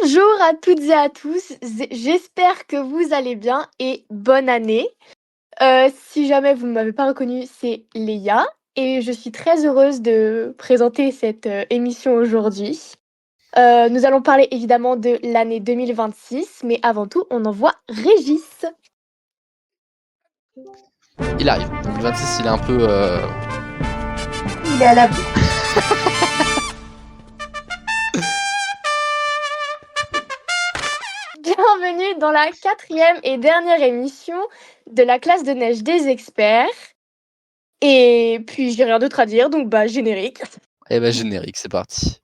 Bonjour à toutes et à tous, j'espère que vous allez bien et bonne année. Si jamais vous ne m'avez pas reconnue, c'est Léa et je suis très heureuse de présenter cette émission aujourd'hui. Nous allons parler évidemment de l'année 2026, mais avant tout, on envoie Régis. Il arrive. 2026, il est un peu. Il est à la boue. Bienvenue dans la 4e et dernière émission de la classe de neige des experts. Et puis j'ai rien d'autre à dire, donc générique. Eh ben générique, c'est parti.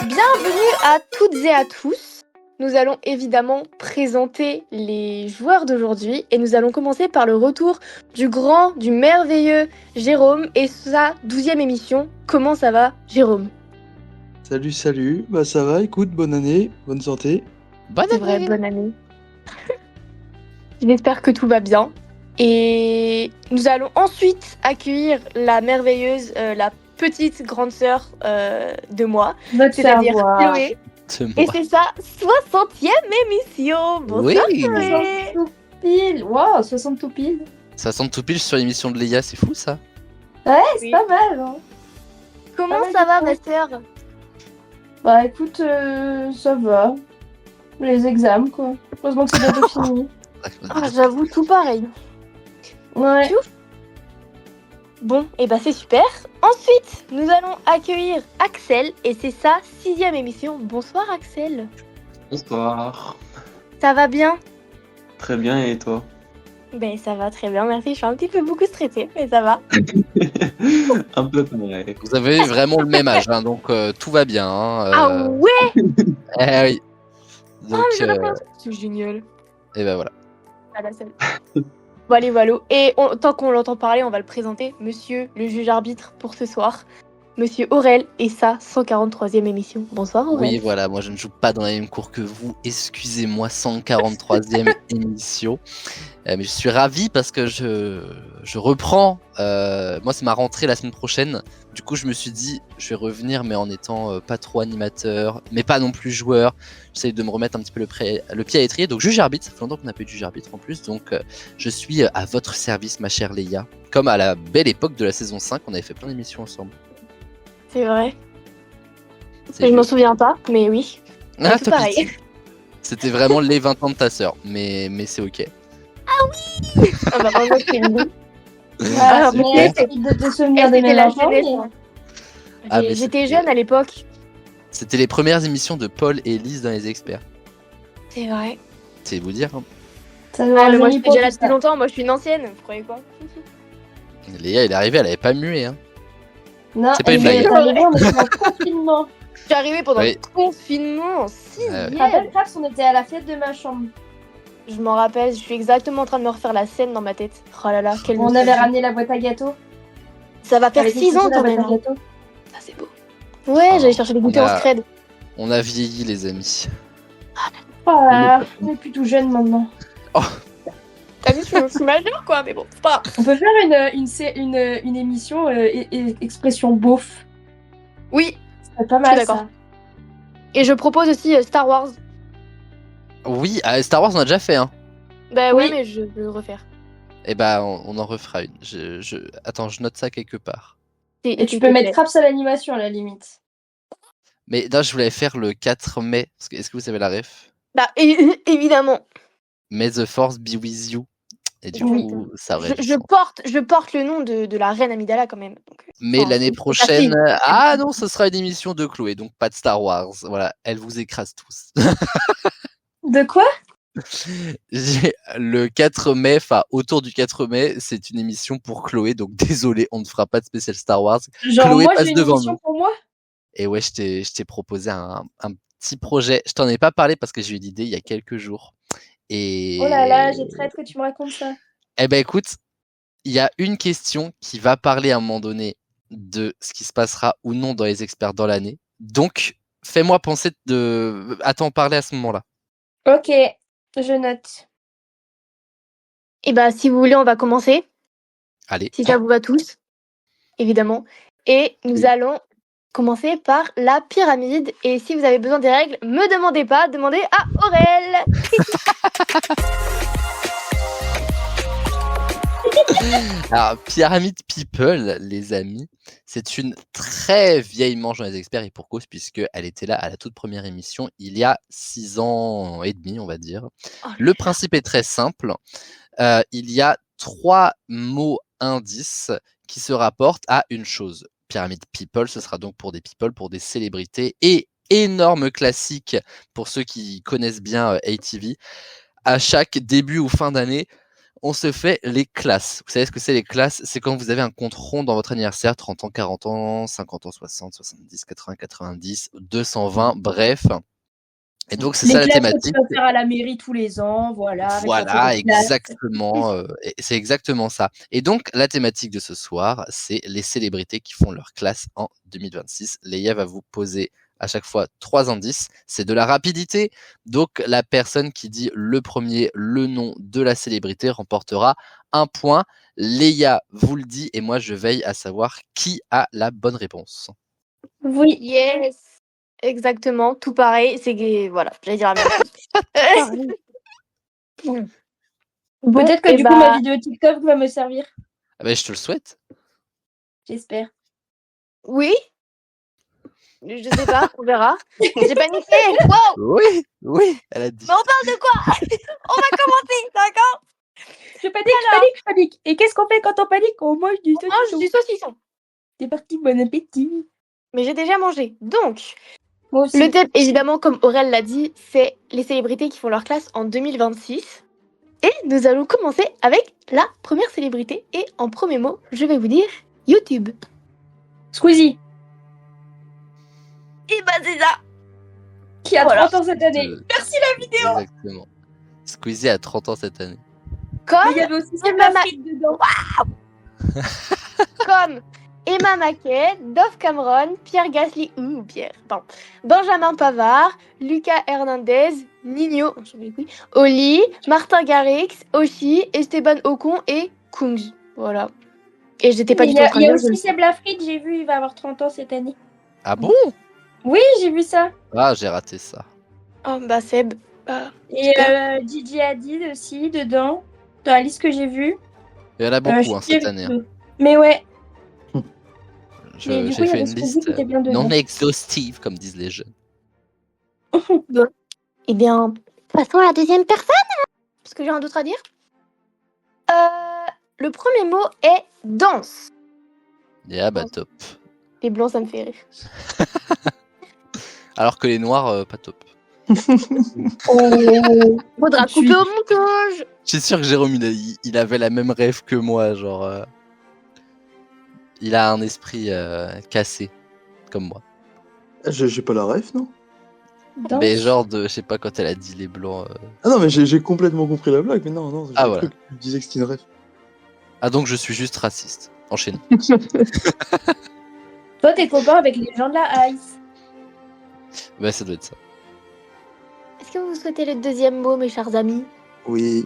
Bienvenue à toutes et à tous. Nous allons évidemment présenter les joueurs d'aujourd'hui et nous allons commencer par le retour du grand, du merveilleux Jérôme et sa 12e émission. Comment ça va, Jérôme? Salut, bah ça va, écoute, bonne année, bonne santé. Bonne C'est vrai, bonne année. J'espère que tout va bien. Et nous allons ensuite accueillir la merveilleuse, la petite grande sœur de moi, Va te faire c'est-à-dire voir. Chloé. C'est moi. Et c'est sa 60e émission. Bonsoir Oui. Chloé. 60 tout pile. Wow, 60 tout pile. Ça sent tout pile sur l'émission de Léa, c'est fou ça. Ouais, c'est Oui. pas mal. Hein. Comment Ah, ça va du ma coup. sœur? Bah écoute, ça va. Les examens, quoi. Heureusement que c'est bientôt fini. J'avoue, tout pareil. Ouais. Bon, et c'est super. Ensuite, nous allons accueillir Axel et c'est sa 6e émission. Bonsoir Axel. Bonsoir. Ça va bien? Très bien, et toi? Ça va très bien, merci. Je suis un petit peu beaucoup stressée, mais ça va. Un peu pareil. Vous avez vraiment le même âge, hein, donc tout va bien. Hein, Ah ouais. Eh oui. Donc, Mais j'en ai plein. C'est génial. et ben voilà. À la salle. Bon, allez, voilà. Et tant qu'on l'entend parler, on va le présenter. Monsieur le juge arbitre pour ce soir. Monsieur Aurel et sa 143e émission. Bonsoir Aurel. Oui, voilà, moi je ne joue pas dans la même cour que vous. Excusez-moi, 143e émission. Mais je suis ravi parce que je reprends. Moi, c'est ma rentrée la semaine prochaine. Du coup, je me suis dit, je vais revenir, mais en étant pas trop animateur, mais pas non plus joueur. J'essaie de me remettre un petit peu le pied à l'étrier. Donc, juge arbitre, ça fait longtemps qu'on n'a pas eu de juge arbitre en plus. Donc, je suis à votre service, ma chère Léa. Comme à la belle époque de la saison 5, on avait fait plein d'émissions ensemble. C'est vrai. C'est Je m'en juste- souviens pas, mais oui. Ah, tout tant pareil. pis. C'était vraiment les 20 ans de ta sœur, mais c'est ok. Ah bah, moi, c'est une boule. Ah, super. mais c'est de te souvenir Et des c'était mêmes la enfants. jeunesse. mais- Ah, mais J'étais c'était- jeune à l'époque. C'était les premières émissions de Paul et Elise dans les experts. C'est vrai. C'est vous dire. Hein. Ça doit Ah, mais moi, je rajeunir suis déjà là pour tout depuis ça. longtemps. Moi, je suis une ancienne. Vous croyez quoi? Léa, elle est arrivée, elle avait pas mué. Hein. Non, C'est pas une elle est blague. arrivée, on était en confinement. Je suis arrivée pendant Oui. le confinement en 6e. Je me rappelle, Kraps, on était à la fête de ma chambre. Je m'en rappelle, je suis exactement en train de me refaire la scène dans ma tête. Oh là là, quelle On avait nostalgie. ramené la boîte à gâteaux. Ça va faire Avec 6 ans la quand boîte même. à gâteaux. Ça, c'est beau. Ouais, Oh, j'allais chercher des goûters on en a- scred. On a vieilli, les amis. Voilà, on est plus tout jeune maintenant. T'as vu, je suis majeure quoi, mais bon, c'est pas grave. On peut faire une émission expression beauf. Oui, C'est pas Je suis mal d'accord. ça. et je propose aussi Star Wars. Oui, Star Wars, on a déjà fait. Hein. Bah Oui. ouais, mais je veux le refaire. Et bah, on en refera une. Attends, je note ça quelque part. Et tu peux mettre Kraps à l'animation à la limite. Mais non, je voulais faire le 4 mai. Est-ce que vous savez la ref? Bah évidemment. May the Force be with you. Et du Oui. coup, ça aurait Je du sens. porte le nom de la reine Amidala quand même. Donc, Mais enfin, l'année c'est prochaine. facile. Ah non, ce sera une émission de Chloé, donc pas de Star Wars. Voilà, elle vous écrase tous. De quoi? Le 4 mai, enfin autour du 4 mai, c'est une émission pour Chloé, donc désolé, on ne fera pas de spécial Star Wars. Genre, Chloé moi, passe j'ai une devant émission nous. pour moi? Et ouais, je t'ai proposé un petit projet. Je t'en ai pas parlé parce que j'ai eu l'idée il y a quelques jours. Et... Oh là là, j'ai très hâte que tu me racontes ça. Eh ben écoute, il y a une question qui va parler à un moment donné de ce qui se passera ou non dans les experts dans l'année. Donc, fais-moi penser à t'en parler à ce moment-là. Ok, je note. Et bah, si vous voulez, on va commencer. Allez. Si ça vous va tous, évidemment. Et nous allons commencer par la pyramide. Et si vous avez besoin des règles, me demandez pas, demandez à Aurel. Alors, Pyramid People, les amis, c'est une très vieille manche dans les experts et pour cause, puisqu'elle était là à la toute première émission il y a 6 ans et demi, on va dire. Oh, Le principe est très simple. Il y a 3 mots indices qui se rapportent à une chose. Pyramid People, ce sera donc pour des people, pour des célébrités et énorme classique pour ceux qui connaissent bien ATV. À chaque début ou fin d'année, on se fait les classes. Vous savez ce que c'est les classes? C'est quand vous avez un compte rond dans votre anniversaire, 30 ans, 40 ans, 50 ans, 60, 70, 80, 90, 220, bref. Et donc, c'est ça la thématique. Les classes que tu vas faire à la mairie tous les ans, voilà. Voilà, exactement. C'est exactement ça. Et donc, la thématique de ce soir, c'est les célébrités qui font leur classe en 2026. Léa va vous poser à chaque fois 3 indices. C'est de la rapidité. Donc, la personne qui dit le premier, le nom de la célébrité remportera un point. Léa vous le dit et moi, je veille à savoir qui a la bonne réponse. Oui. Yes. Exactement, tout pareil. C'est voilà, j'allais dire la même chose. Bon, Peut-être que du coup, ma vidéo TikTok va me servir. Ah ben, je te le souhaite. J'espère. Oui. Je sais pas, on verra. J'ai paniqué. Wow. Oui, elle a dit. Mais on parle de quoi? On va commencer, d'accord? Je panique. Et qu'est-ce qu'on fait quand on panique? On mange du saucisson. On mange du saucisson. C'est parti, bon appétit. Mais j'ai déjà mangé. Donc, Moi aussi. le thème, évidemment, comme Aurel l'a dit, c'est les célébrités qui font leur classe en 2026. Et nous allons commencer avec la première célébrité. Et en premier mot, je vais vous dire YouTube. Squeezie. Et bah c'est ça. Qui a 30 ans cette année. Merci la vidéo. Exactement. Squeezie a 30 ans cette année. Comme Mais il y avait aussi Emma Fried dedans. Comme Emma Mackey, Dove Cameron, Pierre Gasly, Benjamin Pavard, Lucas Hernandez, Nino, Oli, Martin Garrix, Oshi, Esteban Ocon et Kungs. Voilà. Et j'étais pas du tout en train de Il y a dire, aussi Seb Lafrite, j'ai vu, il va avoir 30 ans cette année. Ah bon? Oui, j'ai vu ça. Ah, j'ai raté ça. Oh bah Seb. Et Gigi Hadid aussi dedans, dans la liste que j'ai vue. Il y en a beaucoup cette année. Hein. Mais ouais. J'ai fait une liste non exhaustive, comme disent les jeunes. Bon. Eh bien, passons à la deuxième personne, parce que j'ai un d'autre à dire. Le premier mot est danse. Yeah, bah top. Les blancs, ça me fait rire. Alors que les noirs, pas top. Faudra couper au montage. Je suis sûr que Jérôme, il avait la même rêve que moi, genre... il a un esprit cassé, comme moi. J'ai pas la ref, non? Mais genre de, je sais pas, quand elle a dit les blancs... Ah non, mais j'ai complètement compris la blague, mais non, j'ai voilà. cru que tu disais que c'était une ref. Ah donc je suis juste raciste. Enchaîne. Toi, t'es copain avec les gens de la Ice. Ouais, ça doit être ça. Est-ce que vous souhaitez le deuxième mot, mes chers amis? Oui.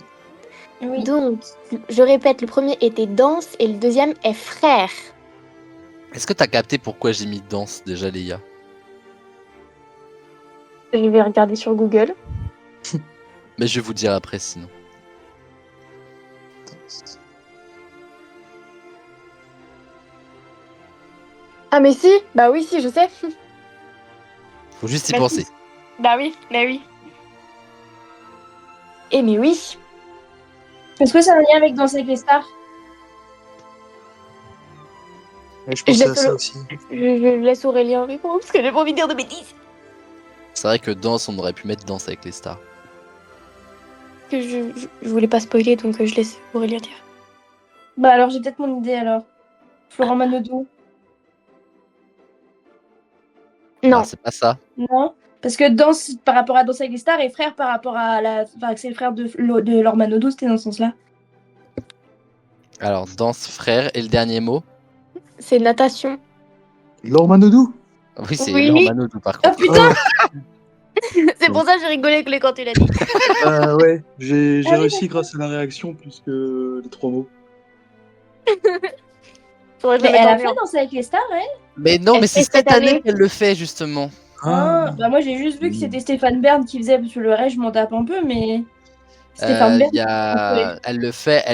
Oui. Donc, je répète, le premier était danse et le deuxième est frère. Est-ce que t'as capté pourquoi j'ai mis danse déjà, Léa? Je vais regarder sur Google. Mais je vais vous dire après sinon. Ah mais si, bah oui, si, je sais. Faut juste y Bah, penser. Bah oui, bah oui. Eh mais oui. Est-ce que ça a un lien avec Danser avec les stars? Ouais, je pensais à ça le- aussi. Je laisse Aurélien répondre parce que j'ai pas envie de dire de bêtises. C'est vrai que danse, on aurait pu mettre danse avec les stars. que je voulais pas spoiler, donc je laisse Aurélien dire. Bah alors j'ai peut-être mon idée alors. Florent Manodou. Non. Ah, c'est pas ça. Non. Parce que par rapport à Danse avec les stars et frère par rapport à la. Enfin, c'est le frère de Laure Manodou, c'était dans ce sens-là. Alors, danse frère, et le dernier mot? C'est natation. Laure Manodou. Oui, c'est Oui. Laure Manodou par Oh contre. putain. C'est pour ça que j'ai rigolé quand tu l'as dit. Ouais, j'ai Ah oui, réussi grâce à la réaction plus que les 3 mots. Faudrait que je Mais le mette elle en a fait mur. Danse avec les stars, elle. Mais non, Elle mais fait c'est cette cette année année. qu'elle le fait justement. Ah, bah moi j'ai juste vu que c'était Stéphane Bern qui faisait, parce que le reste je m'en tape un peu, mais. Stéphane Bern. Elle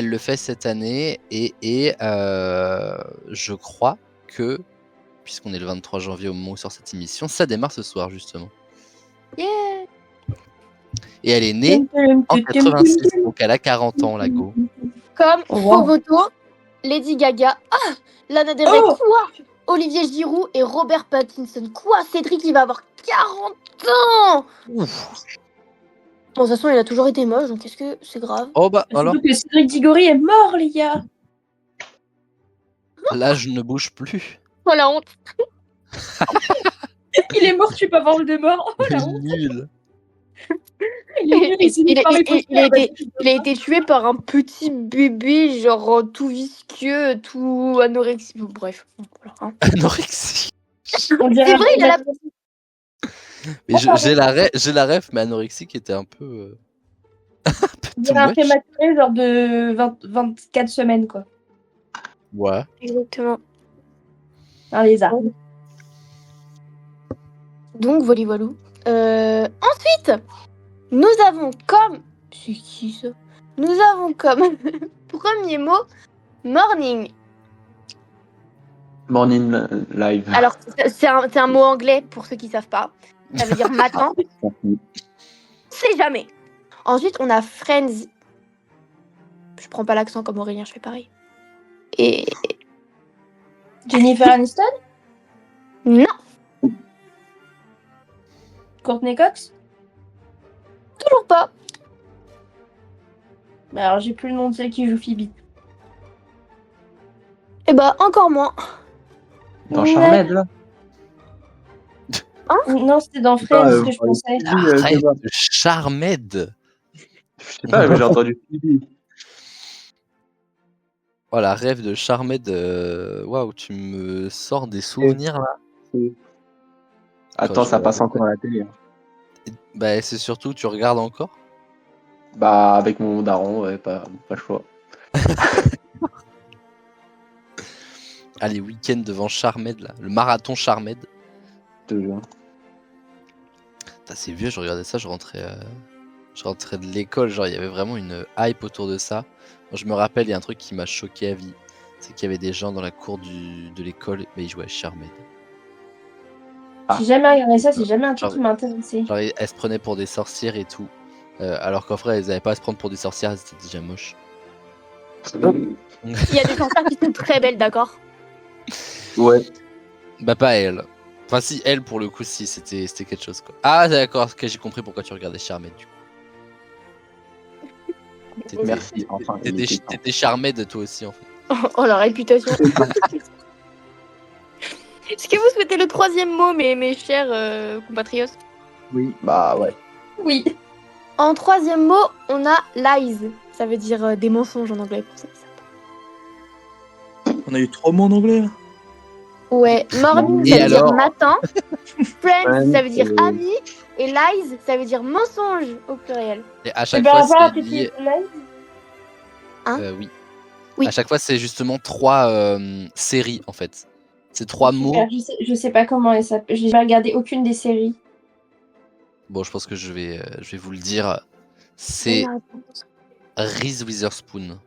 le fait cette année et je crois que, puisqu'on est le 23 janvier au moment où sort cette émission, ça démarre ce soir justement. Yeah. Et elle est née en 86, donc elle a 40 ans, la go. Comme Oh, wow. Fovoto, Lady Gaga, Lana Del Rey, Oh quoi Olivier Giroud et Robert Pattinson. Quoi Cédric, il va avoir 40 ans. Ouf. Bon, de toute façon, il a toujours été moche, donc est-ce que c'est grave? Oh bah alors, Surtout que Cédric Diggory est mort, les gars. là je ne bouge plus. Oh la honte. Il est mort, je suis pas voir de mort. Oh la honte. Nul. Il est nul, il s'est mis par les Il a été tué par un petit bébé, genre tout visqueux, tout anorexique. Bref, voilà, hein. Anorexie. On dirait C'est vrai, il a la... Mais j'ai la ref, mais anorexique était un peu. Un peu on too dirait un much. prématuré, genre de 24 semaines, quoi. Ouais. Exactement. Un lézard. Donc, voilà. Ensuite, nous avons comme... C'est qui ça? Nous avons comme premier mot morning. Morning live. Alors, c'est un mot anglais pour ceux qui savent pas. Ça veut dire matin. C'est jamais. Ensuite, on a friends. Je prends pas l'accent comme Aurélien, je fais pareil. Et Jennifer Aniston? non, Courtney Cox? toujours pas. Bah alors j'ai plus le nom de celle qui joue Phoebe. Et bah, encore moins. Dans Charmed, là. Non, c'était dans Friends que je pensais. Arrête de Charmed. Je sais pas, mais j'ai entendu Phoebe. Oh la rêve de Charmed. Waouh, tu me sors des souvenirs là. Attends, ça passe encore à la télé. Hein. Bah c'est surtout, tu regardes encore. Bah, avec mon daron, ouais, pas le choix. Allez, week-end devant Charmed là, le marathon Charmed. Je te jure. Putain, c'est vieux, je regardais ça, je rentrais de l'école, genre il y avait vraiment une hype autour de ça. Moi, je me rappelle, il y a un truc qui m'a choqué à vie, c'est qu'il y avait des gens dans la cour de l'école, mais ils jouaient à Charmed. J'ai jamais regardé ça, c'est jamais un truc Genre- qui m'a intéressé. Genre elles se prenaient pour des sorcières et tout, alors qu'en vrai elles avaient pas à se prendre pour des sorcières, elles étaient déjà moches. Il y a des sorcières qui sont très belles, d'accord? Ouais. Bah pas elle. Enfin si, elle pour le coup si, c'était quelque chose quoi. Ah d'accord, ok, j'ai compris pourquoi tu regardais Charmed du coup. T'étais- Merci. Enfin, il était temps. T'étais Charmed toi aussi en fait. Oh, la réputation. Est-ce que vous souhaitez le troisième mot, mes chers compatriotes? Oui. Bah ouais. Oui. En troisième mot, on a lies. Ça veut dire des mensonges en anglais pour ça. On a eu 3 mots en anglais là. Ouais, morning, Et ça veut dire alors matin. Friends, Friends, ça veut dire c'est- ami. Et lies, ça veut dire mensonge au pluriel. Et à Et chaque ben fois voilà, c'est lié. Oui. Oui. À chaque fois c'est justement 3 séries en fait. C'est 3 mots. Je sais pas comment elle s'appelle. J'ai pas regardé aucune des séries. Bon, je pense que je vais vous le dire. C'est Reese Witherspoon.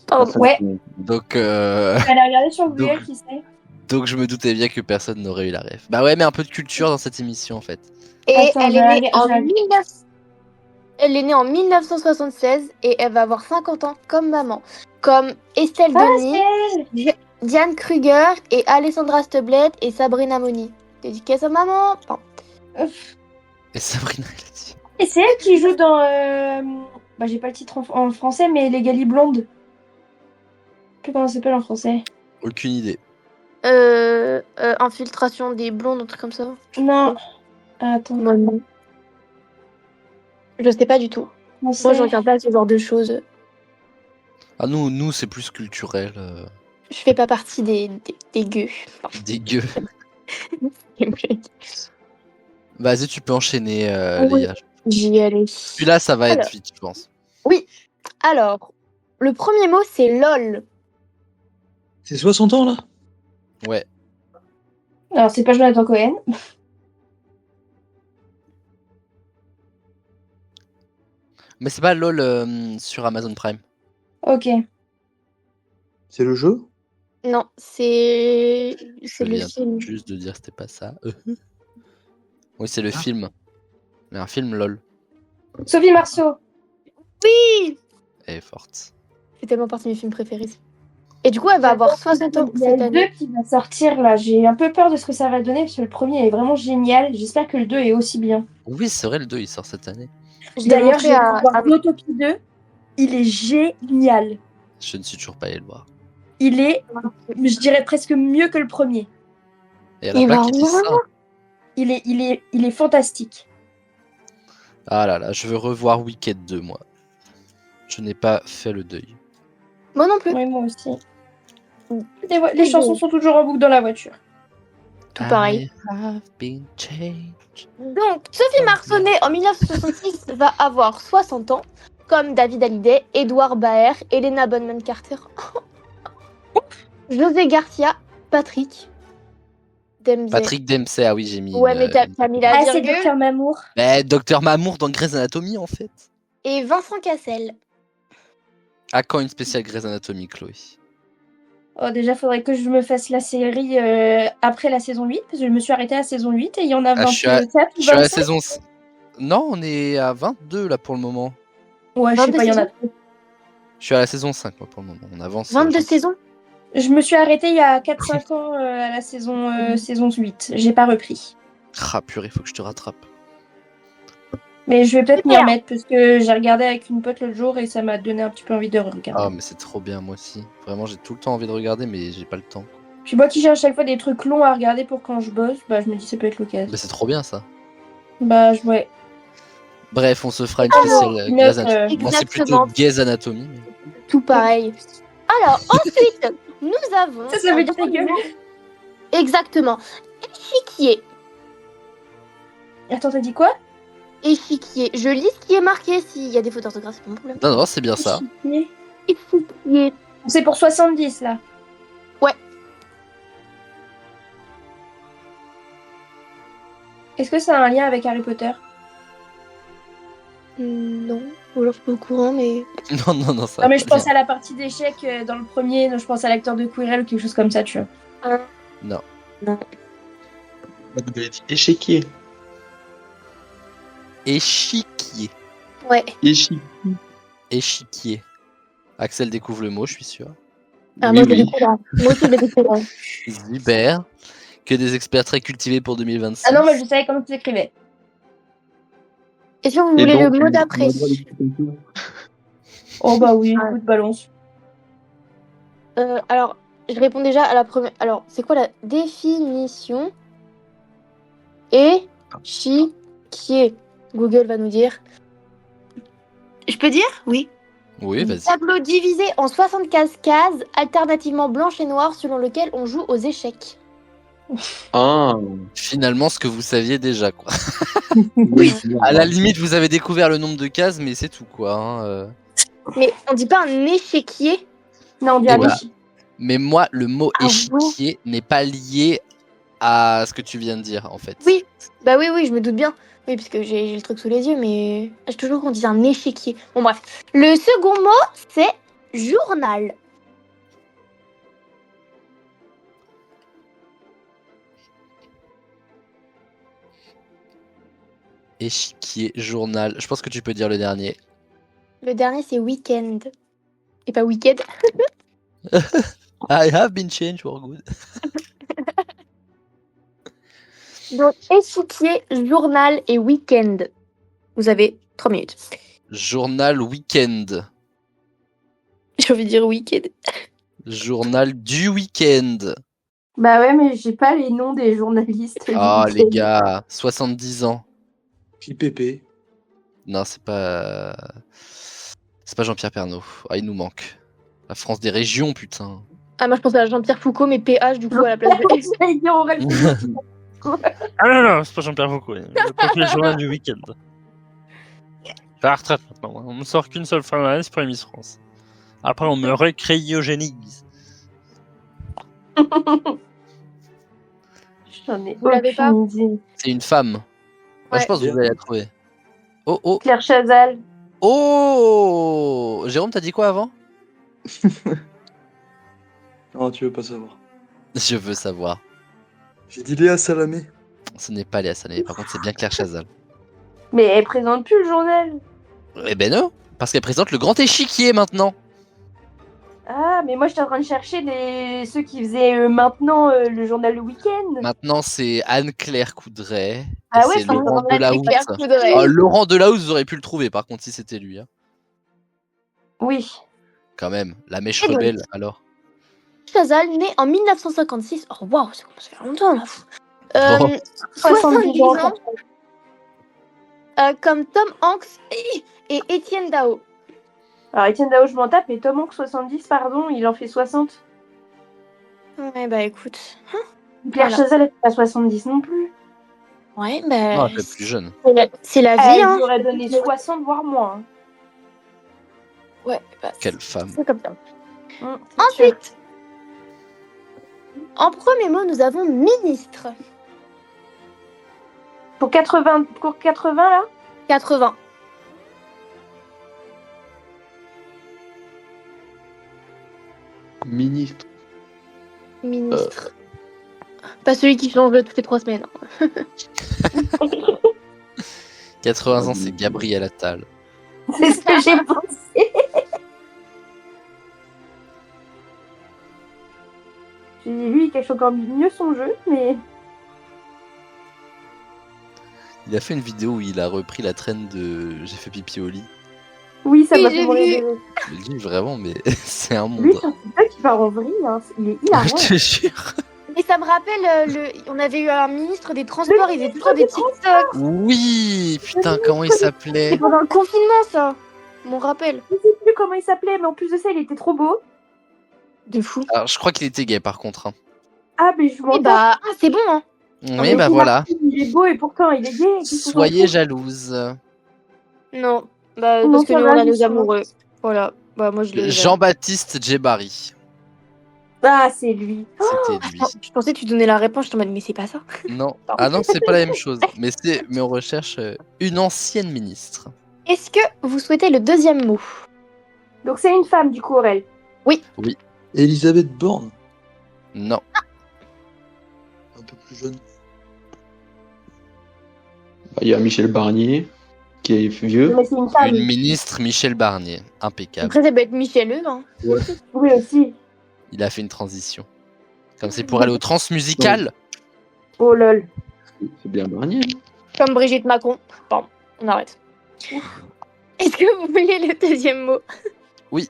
Pardon. Ouais. Donc, Elle a regardé sur Google, Donc- qui sait. donc je me doutais bien que personne n'aurait eu la ref. Bah ouais, mais un peu de culture dans cette émission en fait. Et Attends, elle je est vais née regarder- Elle est née en 1976 et elle va avoir 50 ans comme maman. Comme Estelle Ah, Denis, c'est elle. Diane Kruger et Alessandra Stublet et Sabrina Moni. Dédicace à maman. Enfin, Et Sabrina Elsie. Et c'est elle qui joue dans. Bah, j'ai pas le titre en français, mais Les Gali Blondes. Je sais plus comment ça s'appelle en français. Aucune idée. Infiltration des blondes, un truc comme ça. Non. Attends. Non. Je sais pas du tout. Moi, je regarde pas ce genre de choses. Ah, nous c'est plus culturel. Je fais pas partie des gueux. Dégueu. Vas-y, tu peux enchaîner, Oui. Léa. J'y allais. Celui-là, ça va être Alors. vite, je pense. Oui. Alors, le premier mot, c'est LOL. C'est 60 ans là? Ouais. Alors, c'est pas Jonathan Cohen. Mais c'est pas LOL sur Amazon Prime. Ok. C'est le jeu? Non, c'est Je le viens film. juste de dire que c'était pas ça. Oui, c'est le film. Mais un film LOL. Sophie Marceau. Oui, Elle est forte. c'est tellement partie de mes films préférés. Et du coup, elle va avoir 60 ans Il y a cette le année. 2 qui va sortir là. J'ai un peu peur de ce que ça va donner parce que le premier est vraiment génial. J'espère que le 2 est aussi bien. Oui, c'est vrai, le 2 il sort cette année. Je l'ai D'ailleurs, montré j'ai à... voir Autopie 2. Il est génial. Je ne suis toujours pas allé le voir. Il est, je dirais presque mieux que le premier. Et elle a pas quitté ça. Il est fantastique. Ah là là, je veux revoir Wicked 2, moi. Je n'ai pas fait le deuil. Moi non plus. Oui, moi aussi. Les chansons sont toujours en boucle dans la voiture. Tout pareil. I have been changed. Donc, Sophie Marceau, née en 1966, va avoir 60 ans, comme David Hallyday, Edouard Baer, Helena Bonham Carter, José Garcia, Patrick Dempsey. Patrick Dempsey, ah oui, j'ai mis. Ouais, mais t'as mis la Ah, c'est virgule. Dr Mamour. Docteur Mamour dans Grey's Anatomy, en fait. Et Vincent Cassel. À quand une spéciale Grey's Anatomy, Chloé? Oh, déjà, faudrait que je me fasse la série après la saison 8, parce que je me suis arrêtée à la saison 8 et il y en a 27 je suis à, ou je suis à la 25. saison. Non, on est à 22 là pour le moment. Ouais, je sais 22 pas, il y en a saisons. trop. Je suis à la saison 5 moi, pour le moment. On avance. 22 saisons. Je me suis arrêtée il y a 4-5 ans à la saison 8. J'ai pas repris. Ah purée, faut que je te rattrape. Mais je vais peut-être m'y Super. remettre, parce que j'ai regardé avec une pote l'autre jour et ça m'a donné un petit peu envie de regarder. Ah mais c'est trop bien, moi aussi. Vraiment, j'ai tout le temps envie de regarder, mais j'ai pas le temps. Puis moi qui cherche à chaque fois des trucs longs à regarder pour quand je bosse, bah je me dis ça peut être l'occasion. Mais c'est trop bien ça. Bah ouais. Bref, on se fera une spéciale Grey's Anatomy. Moi, c'est plutôt Exactement. Grey's Anatomy. mais- Tout pareil. Alors, ensuite, nous avons... Ça veut dire ta gueule. Exactement. Échiquier. Attends, t'as dit quoi? Échiquier. Je lis ce qui est marqué. S'il y a des fautes d'orthographe, c'est pas mon problème. Non, non, c'est bien ça. Échiquier. Échiquier. C'est pour 70 là. Ouais. Est-ce que ça a un lien avec Harry Potter? Non. Ou alors je suis pas au courant, mais... Non, non, non, ça. Non mais va je pas pense à la partie d'échecs dans le premier, donc je pense à l'acteur de Quirrell ou quelque chose comme ça, tu vois. bien. Non. Vous avez dit échiquier. Échiquier. Ouais. Échiquier. Échiquier. Axel découvre le mot, je suis sûr. Ah, Oui, moi, je oui. l'ai découvert. Moi aussi, je l'ai découvert. Super. Que des experts très cultivés pour 2026. Ah non, moi je savais comment tu l'écrivais. Est-ce que vous Et voulez donc, le mot on a d'après? le droit d'écouter comme ça. Oh bah oui, Ouais. coup de balance. Alors, je réponds déjà à la première... Alors, c'est quoi la définition? Échiquier. Google va nous dire. Je peux dire? Oui. Oui, vas-y. Tableau divisé en 75 cases, alternativement blanches et noires, selon lequel on joue aux échecs. Ah, Finalement, ce que vous saviez déjà, quoi. oui. À la limite, vous avez découvert le nombre de cases, mais c'est tout, quoi. Hein. Mais on dit pas un échiquier? Non, on dit Eh un bah. échiquier. Mais moi, le mot Ah ouais. échiquier n'est pas lié à ce que tu viens de dire, en fait. Oui. Bah oui, oui, je me doute bien. Oui, parce que j'ai le truc sous les yeux, mais j'ai toujours qu'on dise un échiquier. Bon, bref. Le second mot, c'est journal. Échiquier, journal. Je pense que tu peux dire le dernier. Le dernier, c'est week-end. Et pas week-end. I have been changed for good. Donc, échiquier, journal et week-end. Vous avez 3 minutes. Journal week-end. J'ai envie de dire week-end. Journal du week-end. Bah ouais, mais j'ai pas les noms des journalistes. Ah, du les week-end. gars, 70 ans. JPP. Non, c'est pas. C'est pas Jean-Pierre Pernaut. Ah, il nous manque. La France des régions, putain. Ah, moi je pensais à Jean-Pierre Foucault, mais PH du coup à la place de S. J'allais dire Aurel Foucault. Ah non, c'est pas Jean-Pierre Foucault. Le premier journal du week-end. C'est à la retraite maintenant. On ne sort qu'une seule fois dans l'année, c'est pour les Miss France. Après, on me récryogénise. J'en ai Vous l'avez pas aucune idée. C'est une femme. Moi, je Ouais. pense que vous allez la trouver. Oh, oh, Claire Chazal. oh Jérôme, t'as dit quoi avant? Non, tu veux pas savoir. Je veux savoir. J'ai dit Léa Salamé. Ce n'est pas Léa Salamé, par contre, c'est bien Claire Chazal. Mais elle présente plus le journal. Eh ben non, parce qu'elle présente le grand échiquier maintenant. Ah, mais moi j'étais en train de chercher ceux qui faisaient maintenant le journal le week-end. Maintenant, c'est Anne-Claire Coudray. Et Ah ouais, c'est c'est Laurent vrai, Delahousse. Claire Coudray. Oh, Laurent Delahousse, vous auriez pu le trouver, par contre, si c'était lui. Hein. Oui. Quand même, la mèche Et donc rebelle, alors. Chazal, né en 1956. Oh waouh, ça commence à faire longtemps là. Oh. 70 ans, comme Tom Hanks et Étienne Dao. Alors Étienne Dao, je m'en tape, mais Tom Hanks 70, pardon, il en fait 60. Ouais, bah écoute. Claire Voilà. Chazal, elle fait pas 70 non plus. Ouais, bah. Non, elle est plus jeune. C'est la vie, Elle hein. aurait donné 60, voire moins. Ouais, bah, Quelle femme. c'est comme ça. C'est sûr. Ensuite, en premier mot, nous avons ministre. Pour 80 là 80. Ministre. Ministre. Pas celui qui change toutes les 3 semaines. 80 ans, c'est Gabriel Attal. C'est ce que j'ai pensé. Lui, il cache encore mieux son jeu, mais. Il a fait une vidéo où il a repris la traîne de J'ai fait pipi au lit. Oui, ça Oui, m'a j'ai fait mourir vu. de rire. Je le dis vraiment, mais c'est un monde. Lui, sur TikTok, il part en vrille, hein. Il est hilarant. Je te jure. Et ça me rappelle, on avait eu un ministre des Transports, il faisait toujours des TikTok. Oui, putain, comment il s'appelait? C'est pendant le confinement, ça. Mon rappel. Je sais plus comment il s'appelait, mais en plus de ça, il était trop beau. De fou. Alors, je crois qu'il était gay par contre. Hein. Ah, mais je m'en Et bah, c'est bon, hein. Oui, mais bah c'est voilà. Il est beau et pourtant il est gay. Qu'est-ce qu'on s'en Soyez fout jalouse. Non, bah, Non, parce que ça nous, va, on a ils nos sont- amoureux. Voilà. Bah, moi, je les. Jean-Baptiste Djebari. Ah, c'est lui. C'était lui. Je pensais que tu donnais la réponse, je t'en mode, mais c'est pas ça. Non. Ah non, c'est pas la même chose. Mais on recherche une ancienne ministre. Est-ce que vous souhaitez le deuxième mot? Donc c'est une femme du coup, Aurel. Elisabeth Borne. Non. Un peu plus jeune. Bah, il y a Michel Barnier, qui est vieux. Mais c'est une femme. Une ministre Michel Barnier. Impeccable. Après, ça peut être Michel E, hein. Oui aussi. Il a fait une transition. Comme c'est pour aller au transmusical. Oh lol. C'est bien Barnier. Comme Brigitte Macron. Pardon, on arrête. Est-ce que vous voulez le deuxième mot? Oui.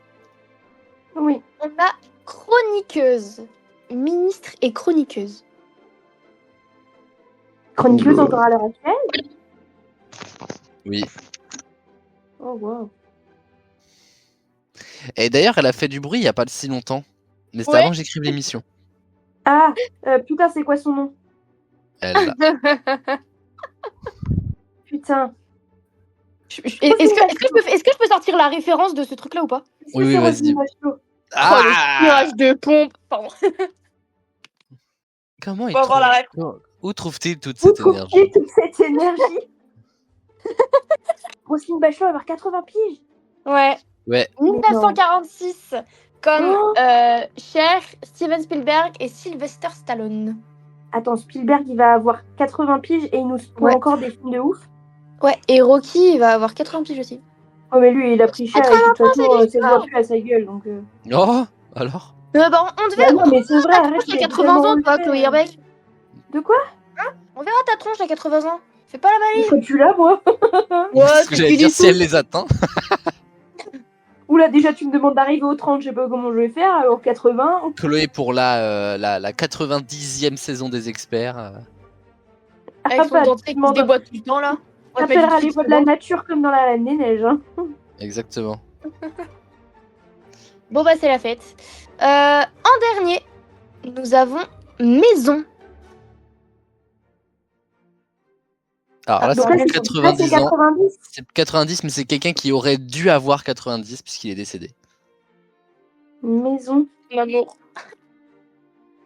On a chroniqueuse. Ministre et chroniqueuse. Chroniqueuse encore à l'heure actuelle. Oui. Oh wow. Et d'ailleurs, elle a fait du bruit il y a pas si longtemps. Mais c'était Ouais. avant que j'écrive l'émission. Ah, putain, c'est quoi son nom? Elle. Putain. Est-ce que je peux sortir la référence de ce truc-là ou pas? Est-ce Oui, que oui, c'est vas-y. Roselyne Bachelot Oh, le Ah tirage de pompe. Pardon. Comment il Faut avoir la ref. Où trouve-t-il toute Où cette trouve-t-il énergie? toute cette énergie? Roselyne Bachelot va avoir 80 piges. Ouais. Ouais. 1946. Comme Oh. Cher, Steven Spielberg et Sylvester Stallone. Attends, Spielberg, il va avoir 80 piges et il nous prend Ouais. encore des films de ouf. Ouais, et Rocky, il va avoir 80 piges aussi. Oh, mais lui, il a pris cher et de toute façon, c'est ça se voit plus à sa gueule. Donc, Oh alors Bah, on devait Bah non, mais c'est vrai, arrête. à 80 ans, toi, Chloé Herbeck. De quoi? On verra ta tronche à 80 ans. Fais pas la malice. Pourquoi tu l'as, moi? Ce que j'allais dire, si elle les atteint. Oula, déjà, tu me demandes d'arriver aux 30, je sais pas comment je vais faire, alors 80. Chloé pour la 90e saison des experts. Avec son bah, dentier qui se déboîte tout le temps là. On appelle T'appelleras du les voix de la nature comme dans la Reine des Neiges. Hein. Exactement. Bon bah c'est la fête. En dernier, nous avons maison. Alors là, Donc c'est là, plus c'est 90 ans. 90. C'est 90, mais c'est quelqu'un qui aurait dû avoir 90 puisqu'il est décédé. Maison. L'amour.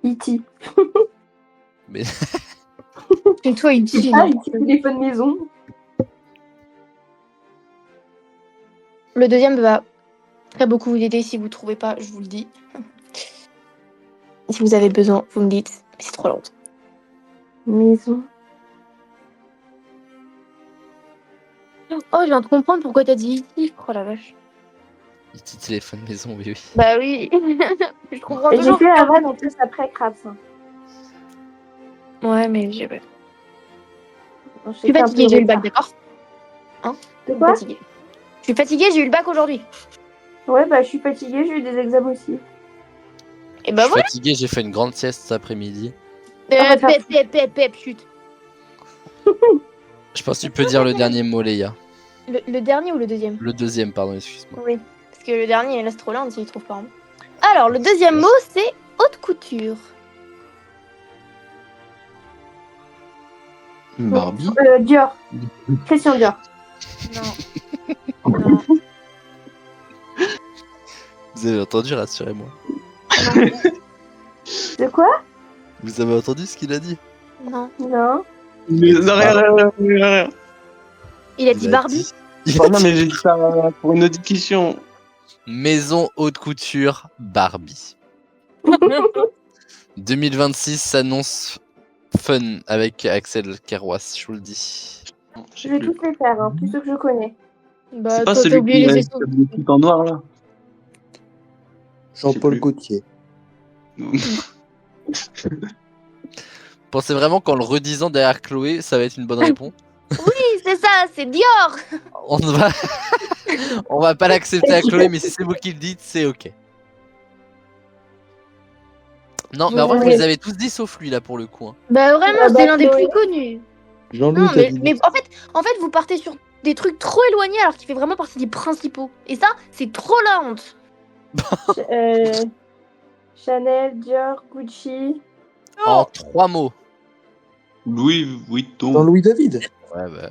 E.T. Mais Et toi, il dit. Ah, E.T. téléphone maison. Le deuxième va très beaucoup vous aider si vous trouvez pas, je vous le dis. Si vous avez besoin, vous me dites. Mais c'est trop long. Maison. Oh, je viens de comprendre pourquoi t'as dit E.T. Oh la vache. petit téléphone maison, oui, oui. Bah oui. Je comprends Et j'ai toujours. fait la vanne en plus après Krabs. Hein. Ouais, mais j'ai pas. Je Je suis fatiguée, j'ai eu le bac, d'accord? De Je suis quoi? fatiguée. Je suis fatiguée, j'ai eu le bac aujourd'hui. Ouais, bah je suis fatiguée, j'ai eu des examens aussi. Et Je bah suis voilà. fatigué, j'ai fait une grande sieste cet après-midi. Chut. Je pense que tu peux dire le dernier mot, Léa. Le dernier ou le deuxième? Le deuxième, pardon, excuse-moi. Oui. Parce que le dernier, il laisse trop lent s'il trouve pas. Alors, le deuxième mot, c'est haute couture. Barbie. Dior. Christian Dior. Non. Non. Vous avez entendu, rassurez-moi. De quoi? Vous avez entendu ce qu'il a dit? Non. Non. Mais rien. Il a dit Barbie. Non, mais j'ai dit ça pour une autre question. Maison haute couture Barbie. 2026 s'annonce fun avec Axel Kerwas, je vous le dis. Je vais tous les faire, hein, tous ceux que je connais. Bah, C'est pas toi, t'as celui oublié qui les a vaisseaux. tout en noir là. Jean-Paul plus. Gaultier. Pensez vraiment qu'en le redisant derrière Chloé, ça va être une bonne réponse? Oui, c'est ça, c'est Dior. On va... On va pas l'accepter à Chloé, mais si c'est vous qui le dites, c'est ok. Non, mais en vrai, vous les avez tous dit sauf lui là pour le coup. Hein. Bah vraiment, Ah bah, c'est l'un des Chloé. plus connus. Jean-Louis Non, mais David. en fait, vous partez sur des trucs trop éloignés alors qu'il fait vraiment partie des principaux. Et ça, c'est trop la honte. Chanel, Dior, Gucci. En 3 mots. Louis Vuitton. Jean-Louis David. Ouais, bah.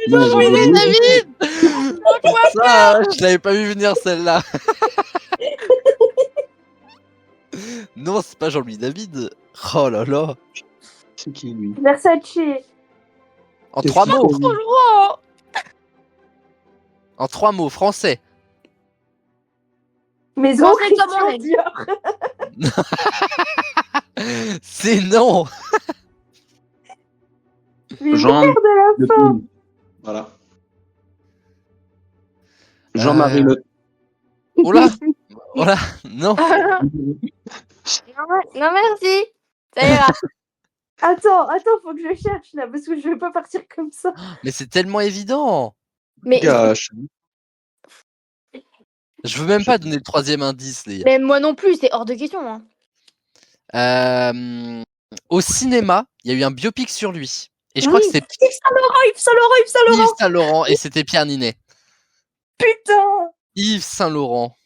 Louis David Ça, je l'avais pas vu venir celle-là. Non, c'est pas Jean-Louis David. Oh là là. C'est qui lui? Versace. En Qu'est-ce 3 qu'il mots. fait, lui En 3 mots, français. Maison, Français comme on Christian est. Dior. C'est non. Mais Jean merde à la fin. Le Voilà. Jean-Marie Le. Oh là. Oh là. Non. Non, merci. Ça ira. Attends, faut que je cherche là, parce que je vais pas partir comme ça. Mais c'est tellement évident. Mais Gâche. Je veux même pas donner le troisième indice, les gars. mais moi non plus, c'est hors de question. Hein. Au cinéma, il y a eu un biopic sur lui. Et je Oui. crois que c'est Yves Saint Laurent, Yves Saint Laurent, Yves Saint Laurent. Yves Saint Laurent et c'était Pierre Ninet. Putain. Yves Saint Laurent.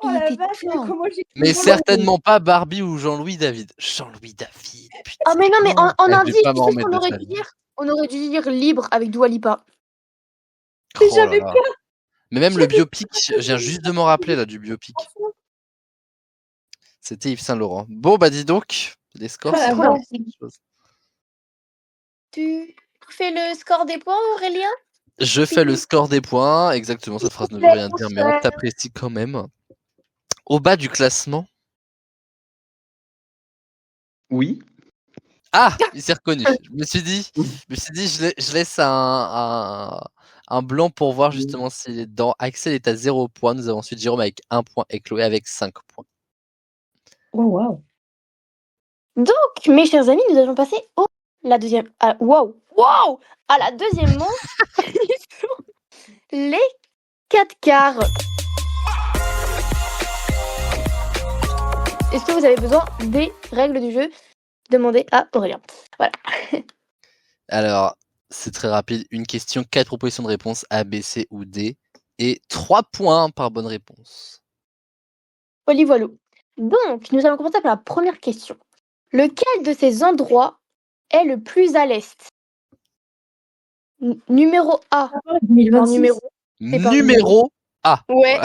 Oh la Il était vache, mais fort. comment j'ai... Mais certainement pas Barbie ou Jean-Louis David. Jean-Louis David, putain. Ah mais non, mais en Eh, je vais indice, pas tu m'en sais ce remettre qu'on de aurait ça. dû dire? On aurait dû dire Libre avec Dua Lipa. Oh là j'avais là. Mais même le biopic, je viens juste de m'en rappeler là du biopic. C'était Yves Saint Laurent. Bon bah dis donc, les scores Ah, sont voilà. pas quelque chose. Tu fais le score des points, Aurélien? Je fais le score des points, exactement, cette phrase ne veut rien dire, mais on t'apprécie quand même. Au bas du classement. Oui. Ah, il s'est reconnu. Je me suis dit, je laisse un blanc pour voir justement s'il est dedans. Axel est à 0 points. Nous avons ensuite Jérôme avec 1 point et Chloé avec 5 points. Oh wow. Donc, mes chers amis, nous allons passer au La deuxième. Wow! À la deuxième manche, ils sont les 4 quarts. Est-ce que vous avez besoin des règles du jeu? Demandez à Aurélien. Voilà. Alors, c'est très rapide. Une question, 4 propositions de réponse A, B, C ou D. Et 3 points par bonne réponse. Voilà. Donc, nous allons commencer par la première question. Lequel de ces endroits est le plus à l'est? Numéro A. Non, 2026. numéro. C'est pas Numéro A. Ouais.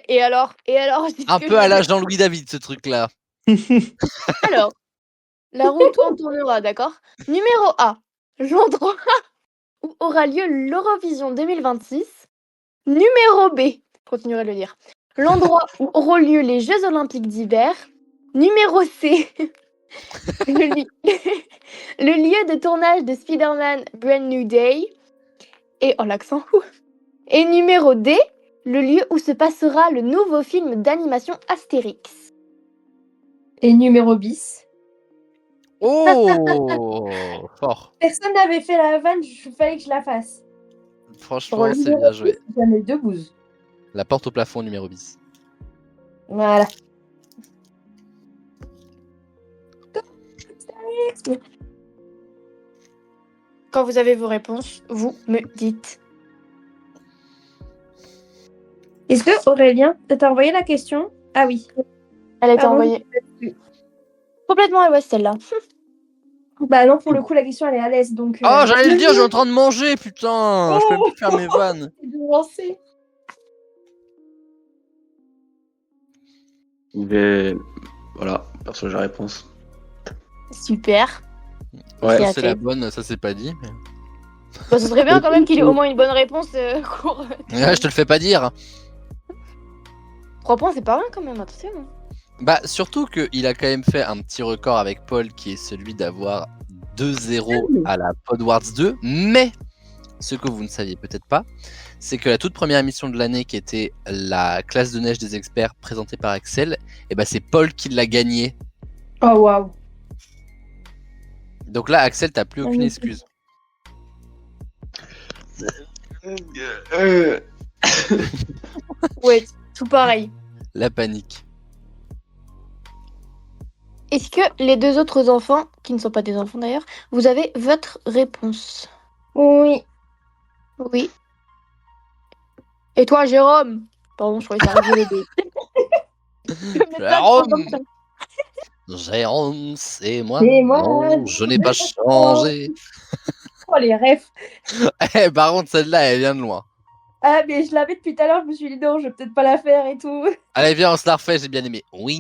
Et alors, Un peu à la Jean-Louis David, ce truc-là. Alors, la roue tournera, d'accord? Numéro A, l'endroit où aura lieu l'Eurovision 2026. Numéro B, je continuerai de le dire, l'endroit où auront lieu les Jeux Olympiques d'hiver. Numéro C, le lieu de tournage de Spider-Man Brand New Day. Et l'accent. Et numéro D, le lieu où se passera le nouveau film d'animation Astérix. Et numéro bis. Oh, fort. Personne n'avait fait la vanne, il fallait que je la fasse. Franchement, c'est bien joué. J'en ai 2 bouses. La porte au plafond numéro bis. Voilà. Quand vous avez vos réponses, vous me dites. Est-ce que Aurélien, t'as envoyé la question? Ah oui. Elle a été Pardon. envoyée. Complètement à l'ouest, celle-là. Bah non, pour le coup, la question elle est à l'est, donc... Oh, j'allais le dire, je suis en train de manger, putain. Je peux même plus faire mes vannes. C'est de lancer. Voilà, perso, j'ai la réponse. Super. Ouais. Qui a Ça, c'est fait. la bonne, ça c'est pas dit. Bah, ce serait bien quand même qu'il ait au moins une bonne réponse pour... Ouais, je te le fais pas dire. 3 points, c'est pas mal quand même, attention. Bah, surtout qu'il a quand même fait un petit record avec Paul qui est celui d'avoir 2-0 à la Podwards 2. Mais, ce que vous ne saviez peut-être pas, c'est que la toute première émission de l'année qui était la classe de neige des experts présentée par Axel, et bah c'est Paul qui l'a gagnée. Oh waouh. Donc là, Axel, t'as plus aucune Magnifique. excuse. Ouais, tout pareil. La panique. Est-ce que les 2 autres enfants, qui ne sont pas des enfants d'ailleurs, vous avez votre réponse? Oui. Oui. Et toi, Jérôme? Pardon, je croyais que ça arrivait les deux. Jérôme, c'est moi. C'est moi. Non, je n'ai pas changé. Oh les refs. Par contre, celle-là, elle vient de loin. Ah mais je l'avais depuis tout à l'heure, je me suis dit non, je vais peut-être pas la faire et tout. Allez, viens, on se la refait, j'ai bien aimé. Oui,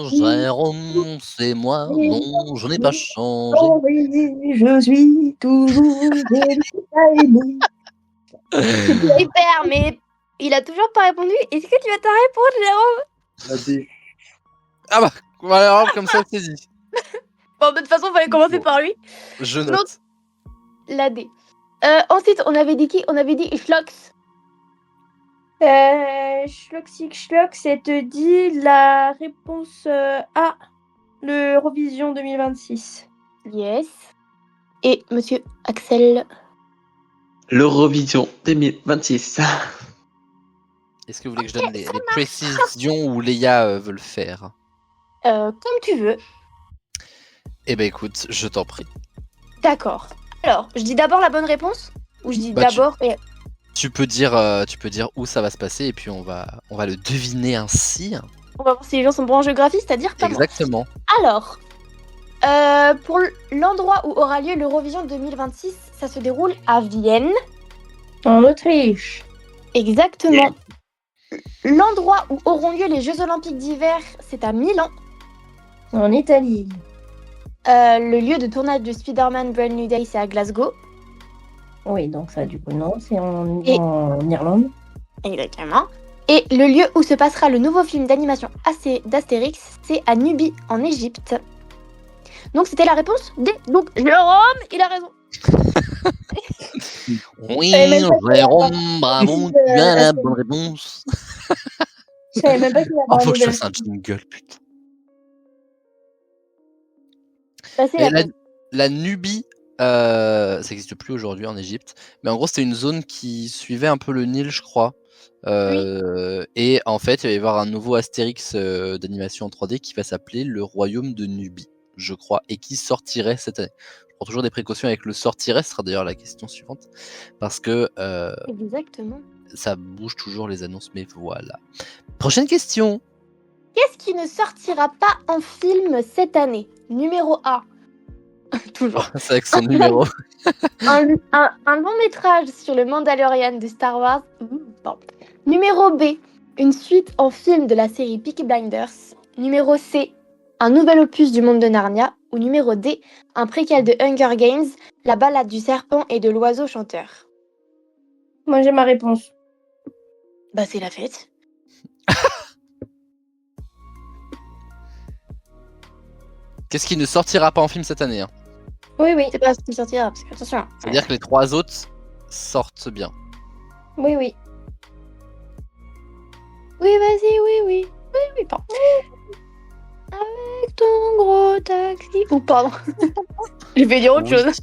Jérôme, c'est moi. Non, je n'ai pas changé. Oh oui, je suis toujours aimé. Super, mais il a toujours pas répondu. Est-ce que tu vas t'en répondre, Jérôme? La D. Ah bah, voilà, comme ça, c'est dit. Bon, de toute façon, il fallait commencer Bon. par lui. Je note. La D. Ensuite, on avait dit qui? On avait dit Schlox. Schlox, elle te dit la réponse A, l'Eurovision 2026. Yes. Et monsieur Axel. L'Eurovision 2026. Est-ce que vous voulez que je donne les précisions où Léa veut le faire? Comme tu veux. Eh ben écoute, je t'en prie. D'accord. Alors, je dis d'abord la bonne réponse? Ou je dis Bah, d'abord et... Tu peux dire où ça va se passer et puis on va le deviner ainsi. On va voir si les gens sont bons en géographie, c'est-à-dire pas moi. Exactement. Alors, pour l'endroit où aura lieu l'Eurovision 2026, ça se déroule à Vienne. En Autriche. Exactement. L'endroit où auront lieu les Jeux Olympiques d'hiver, c'est à Milan. En Italie. Le lieu de tournage de Spider-Man Brand New Day, c'est à Glasgow. Oui, donc ça, du coup, non, c'est en Irlande. Exactement. Et le lieu où se passera le nouveau film d'animation d'Astérix, c'est à Nubie, en Égypte. Donc c'était la réponse D. Donc Jérôme, il a raison. Oui, savais même pas Jérôme, bravo, tu as la bonne réponse. Je savais même pas qu'il y Oh, avait faut un que je nouvel- fasse un jingle, putain. Bah, c'est Et la la Nubie, ça n'existe plus aujourd'hui en Égypte, mais en gros c'était une zone qui suivait un peu le Nil, je crois. Et en fait, il va y avoir un nouveau Astérix d'animation en 3D qui va s'appeler le Royaume de Nubie, je crois, et qui sortirait cette année. Je prends toujours des précautions avec le sortirait, ce sera d'ailleurs la question suivante, parce que Exactement. ça bouge toujours les annonces, mais voilà. Prochaine question. Qu'est-ce qui ne sortira pas en film cette année? Numéro A. Toujours. C'est avec son numéro. Un long métrage sur le Mandalorian de Star Wars. Pardon. Numéro B. Une suite en film de la série Peaky Blinders. Numéro C. Un nouvel opus du monde de Narnia. Ou numéro D. Un préquel de Hunger Games. La balade du serpent et de l'oiseau chanteur. Moi, j'ai ma réponse. Bah, c'est la fête. Qu'est-ce qui ne sortira pas en film cette année, hein? Oui. C'est pas ce qui sortira, parce que attention. C'est-à-dire que les 3 autres sortent bien. Oui. Oui, vas-y, oui, pardon. Avec ton gros taxi. Ou pardon. Je vais dire autre Oui. chose.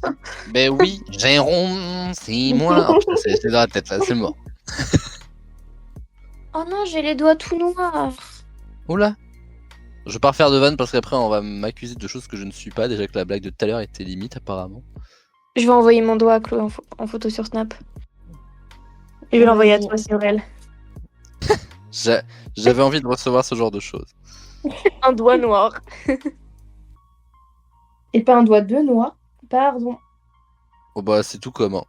Ben oui, Jérôme, c'est moi. Oh, putain, c'est dans la tête là, c'est mort. Oh non, j'ai les doigts tout noirs. Oula. Je vais pas refaire de vanne parce qu'après on va m'accuser de choses que je ne suis pas. Déjà que la blague de tout à l'heure était limite apparemment. Je vais envoyer mon doigt à Chloé en photo sur Snap. Je vais l'envoyer à toi, Cyril. J'avais envie de recevoir ce genre de choses. Un doigt noir. Et pas un doigt de noix. Pardon. Oh bah c'est tout comment.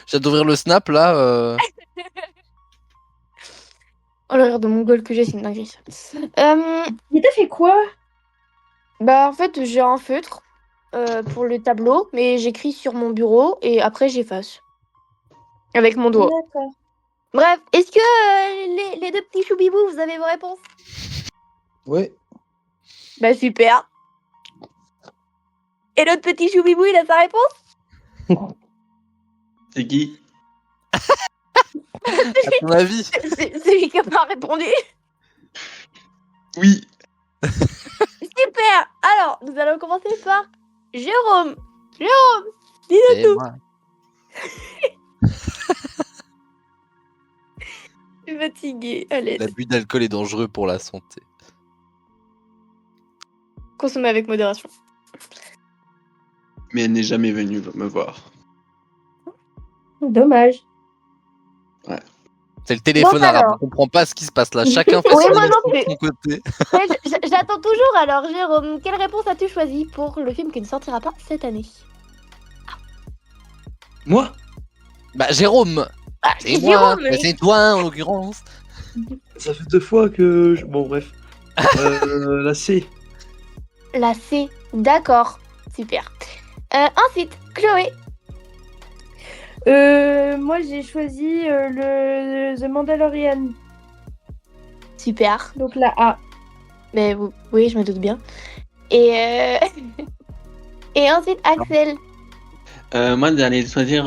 J'ai d'ouvrir le snap là. Oh, le rire de mongol que j'ai, c'est une dinguerie. Mais t'as fait quoi? Bah, en fait, j'ai un feutre pour le tableau, mais j'écris sur mon bureau et après j'efface. Avec mon doigt. D'accord. Bref, est-ce que les deux petits choubibous, vous avez vos réponses? Ouais. Bah, super. Et l'autre petit choubibou, il a sa réponse? C'est qui? À ton avis? C'est lui qui a pas répondu. Oui. Super. Alors, nous allons commencer par Jérôme. Jérôme, dis-nous Et tout. moi. Je suis fatiguée. Allez, L'abus d'alcool est dangereux pour la santé. consommez avec modération. Mais elle n'est jamais venue me voir. Dommage. C'est le téléphone Bon, arabe, alors. on comprend pas ce qui se passe là. Chacun fait Oui, son moi non émission de plus. son côté. Ouais, j'attends toujours. Alors, Jérôme, quelle réponse as-tu choisi pour le film qui ne sortira pas cette année? Moi? Bah Jérôme, Ah, c'est Jérôme, moi, mais- mais c'est toi en l'occurrence. Ça fait 2 fois que. Bon, bref. La C. La C. D'accord. Super. Ensuite, Chloé. Moi, j'ai choisi le The Mandalorian. Super. Donc la A. Mais oui, je me doute bien. Et et ensuite, Axel. Moi, j'allais choisir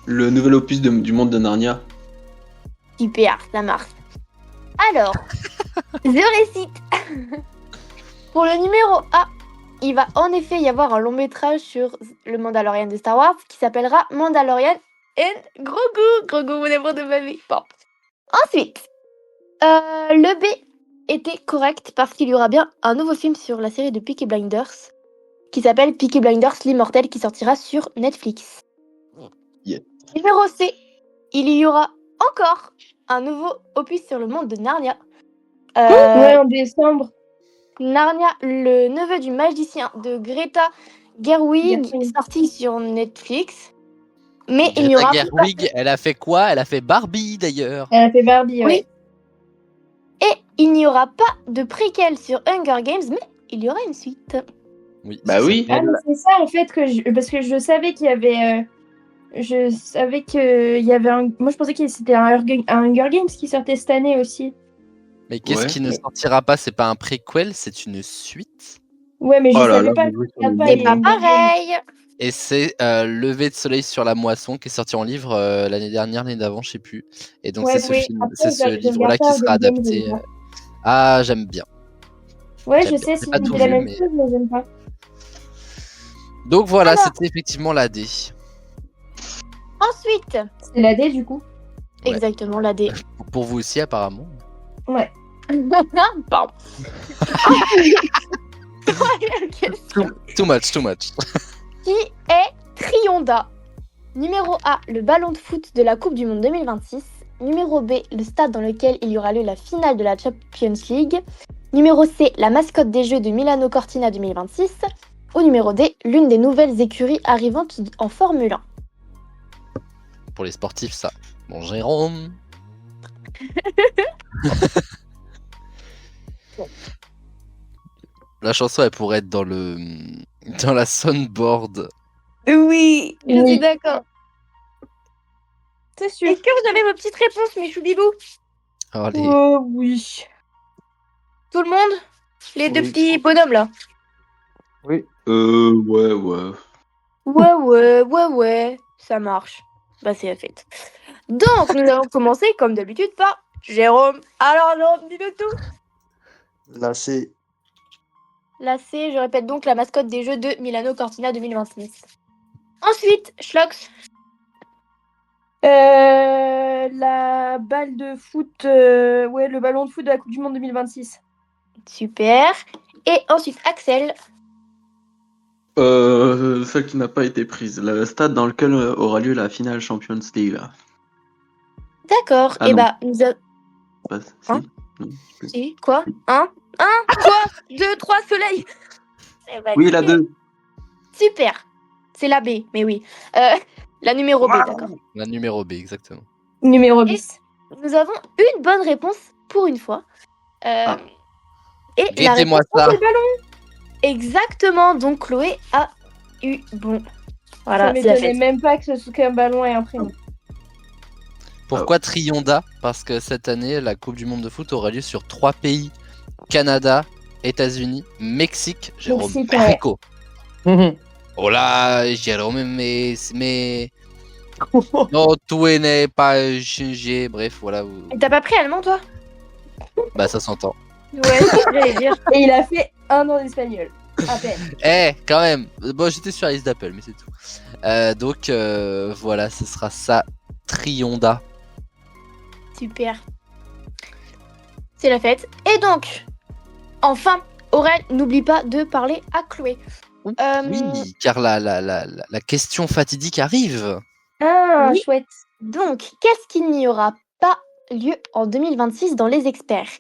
le nouvel opus du monde de Narnia. Super, ça marche. Alors, The Recite. Pour le numéro A, il va en effet y avoir un long métrage sur le Mandalorian de Star Wars qui s'appellera Mandalorian and Grogu. Grogu, mon amour de ma vie. Bon. Ensuite, le B était correct parce qu'il y aura bien un nouveau film sur la série de Peaky Blinders qui s'appelle Peaky Blinders l'Immortel qui sortira sur Netflix. Yeah. Numéro C, il y aura encore un nouveau opus sur le monde de Narnia. Ouais, en décembre. Narnia, le neveu du magicien de Greta Gerwig, Gerwig. sorti sur Netflix. Mais il n'y Greta aura Gerwig, elle a fait quoi? Elle a fait Barbie d'ailleurs. Elle a fait Barbie, ouais. Oui. Et il n'y aura pas de préquel sur Hunger Games, mais il y aura une suite. Oui. Bah oui. Ah, mais c'est ça, en fait, parce que je savais qu'il y avait... Je savais qu'il y avait un... Moi, je pensais que c'était un Hunger Games qui sortait cette année aussi. Mais qu'est-ce Ouais. qui ne sortira pas? C'est pas un préquel, c'est une suite. Ouais, mais je Oh là savais là, pas mais que oui, ça c'est pas une C'est pas les- pareil. Et c'est Lever de soleil sur la moisson qui est sorti en livre l'année dernière, l'année d'avant, je sais plus. Et donc Ouais, c'est ce oui. film, Après, c'est ce je livre-là regarde qui pas sera Hunger Games, adapté. j'aime pas. Ah, j'aime bien. Ouais, J'aime je bien. sais, J'ai si pas je tout dis la vu, même mais- chose, mais j'aime pas. Donc voilà, Alors. c'était effectivement la D. Ensuite, C'est la D du coup. Ouais. exactement la D. Pour vous aussi, apparemment. Ouais. Pardon. Too much. Qui est Trionda? Numéro A, le ballon de foot de la Coupe du Monde 2026. Numéro B, le stade dans lequel il y aura lieu la finale de la Champions League. Numéro C, la mascotte des Jeux de Milano Cortina 2026. Ou numéro D, l'une des nouvelles écuries arrivantes en Formule 1. Pour les sportifs, ça. Bon, Jérôme. La chanson, elle pourrait être dans la soundboard. Oui, je Oui. suis d'accord. C'est sûr. Est-ce que vous avez vos petites réponses, mes choubibous? Allez. Oh oui. Tout le monde? Les deux Oui. petits bonhommes là. Oui. Ouais. Ouais, ça marche. Bah c'est la fête. Donc, nous allons commencer comme d'habitude par Jérôme. Alors Jérôme, dis-nous tout. Là, c'est. La C, je répète donc la mascotte des Jeux de Milano Cortina 2026. Ensuite, Schlox. La balle de foot, ouais, le ballon de foot de la Coupe du Monde 2026. Super. Et ensuite, Axel. Celle qui n'a pas été prise. Le stade dans lequel aura lieu la finale Champions League. Là. D'accord. Ah Et non. bah, nous avons... Pas- Hein Non. Si, quoi? Quoi? 2, 3, soleil. Eh bah, Oui, la nickel. 2. Super. C'est la B, mais oui. La numéro B, d'accord. La numéro B, exactement. Numéro Et- 10. Nous avons une bonne réponse pour une fois. Ah. Et la Guettez-moi réponse, ça. c'est le ballon. Exactement. Donc Chloé a eu bon. Voilà, Ça c'est la m'étonnait fête. même pas que ce soit qu'un ballon et un prénom. Pourquoi Trionda? Parce que cette année, la Coupe du Monde de foot aura lieu sur 3 pays. Canada, États-Unis, Mexique. Jérôme Mexique, ouais. Perico. Oh là, Jérôme, mais... Non, tout n'est pas changé. Bref, voilà. Et t'as pas pris allemand, toi? Bah, ça s'entend. Ouais, c'est ce que j'allais dire. Et il a fait 1 an d'espagnol. À peine. Quand même. Bon, j'étais sur la liste d'appel, mais c'est tout. Donc, voilà, ce sera ça. Trionda. Super. C'est la fête. Et donc, enfin, Aurel, n'oublie pas de parler à Chloé. Oui, car la question fatidique arrive. Ah, Oui. chouette. Donc, qu'est-ce qu'il n'y aura pas lieu en 2026 dans les experts?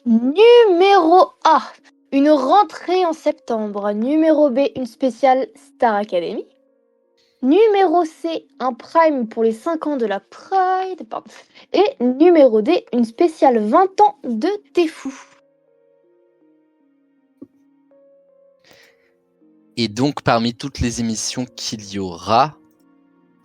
Numéro A, une rentrée en septembre. Numéro B, une spéciale Star Academy. Numéro C, un prime pour les 5 ans de la Pride. Pardon. Et numéro D, une spéciale 20 ans de T'es fou. Et donc, parmi toutes les émissions qu'il y aura,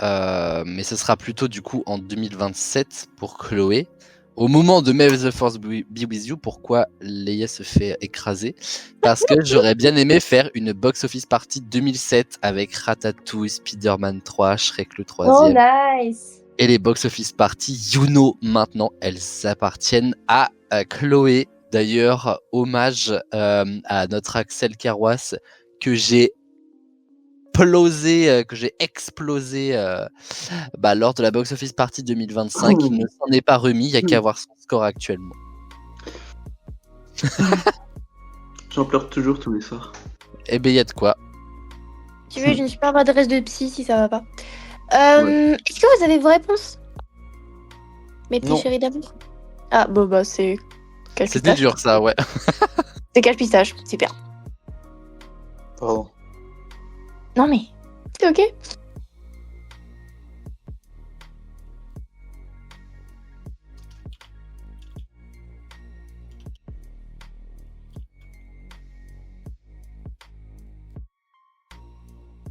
mais ce sera plutôt du coup en 2027 pour Chloé. Au moment de May the Force be with you, pourquoi Leia se fait écraser? Parce que j'aurais bien aimé faire une box-office party 2007 avec Ratatouille, Spider-Man 3, Shrek le 3e. Oh, nice. Et les box-office party, you know, maintenant, elles appartiennent à Chloé. D'ailleurs, hommage à notre Axel Carwas que j'ai explosé lors de la Box Office Party 2025. Il ne s'en est pas remis, il n'y a qu'à voir son score actuellement. J'en pleure toujours tous les soirs. Eh ben, il y a de quoi. Tu veux, j'ai une superbe adresse de psy si ça va pas. Ouais. Est-ce que vous avez vos réponses? Mes petits Non. chéris d'amour. Ah, bon, bah, c'est. C'était dur, ça, ouais. C'est cache-pistache, super. Pardon. Non, mais. C'est ok?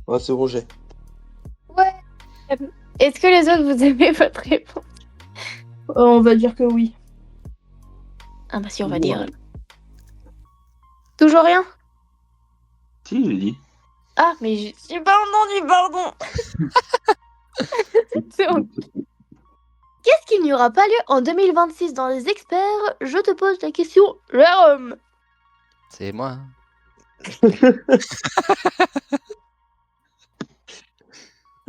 Ouais, c'est Roger. Ouais. Est-ce que les autres, vous avez votre réponse? On va dire que oui. Ah, bah, si, on va Ouais. dire. Toujours rien? Si, j'ai dit. Ah, mais j'ai pas entendu, pardon. C'est bon. Qu'est-ce qu'il n'y aura pas lieu en 2026 dans les experts? Je te pose la question, Jérôme. C'est moi.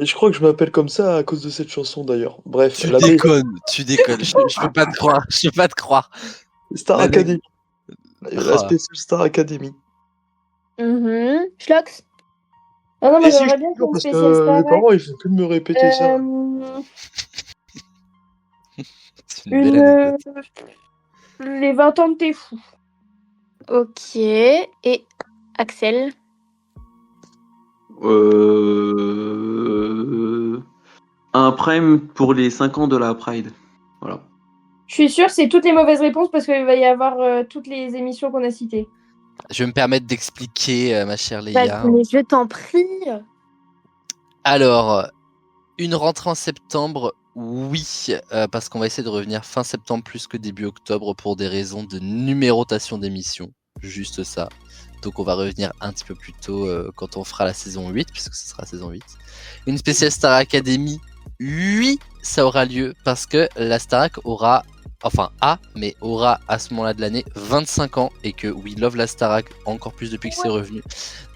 Et je crois que je m'appelle comme ça à cause de cette chanson d'ailleurs. Bref, Tu la déconnes, je peux pas te croire, je peux pas te croire. Star La- Academy. La Ah. spéciale Star Academy. Schlox. Ah non, moi Et si, j'aimerais je bien te faire jure, une parce spéciale que Star mes Trek. parents, ils font que de me répéter ça. C'est une belle anecdote. Les 20 ans de tes fous. Ok. Et Axel. Un prime pour les 5 ans de la Pride. Voilà. Je suis sûre, c'est toutes les mauvaises réponses parce qu'il va y avoir toutes les émissions qu'on a citées. Je vais me permettre d'expliquer, ma chère Vas-y, Léa. mais je t'en prie. Alors, une rentrée en septembre, oui, parce qu'on va essayer de revenir fin septembre plus que début octobre pour des raisons de numérotation d'émissions. Juste ça. Donc on va revenir un petit peu plus tôt quand on fera la saison 8, puisque ce sera la saison 8. Une spéciale Star Academy, oui, ça aura lieu, parce que la Starac aura à ce moment-là de l'année 25 ans, et que we love la Starac encore plus depuis que c'est revenu.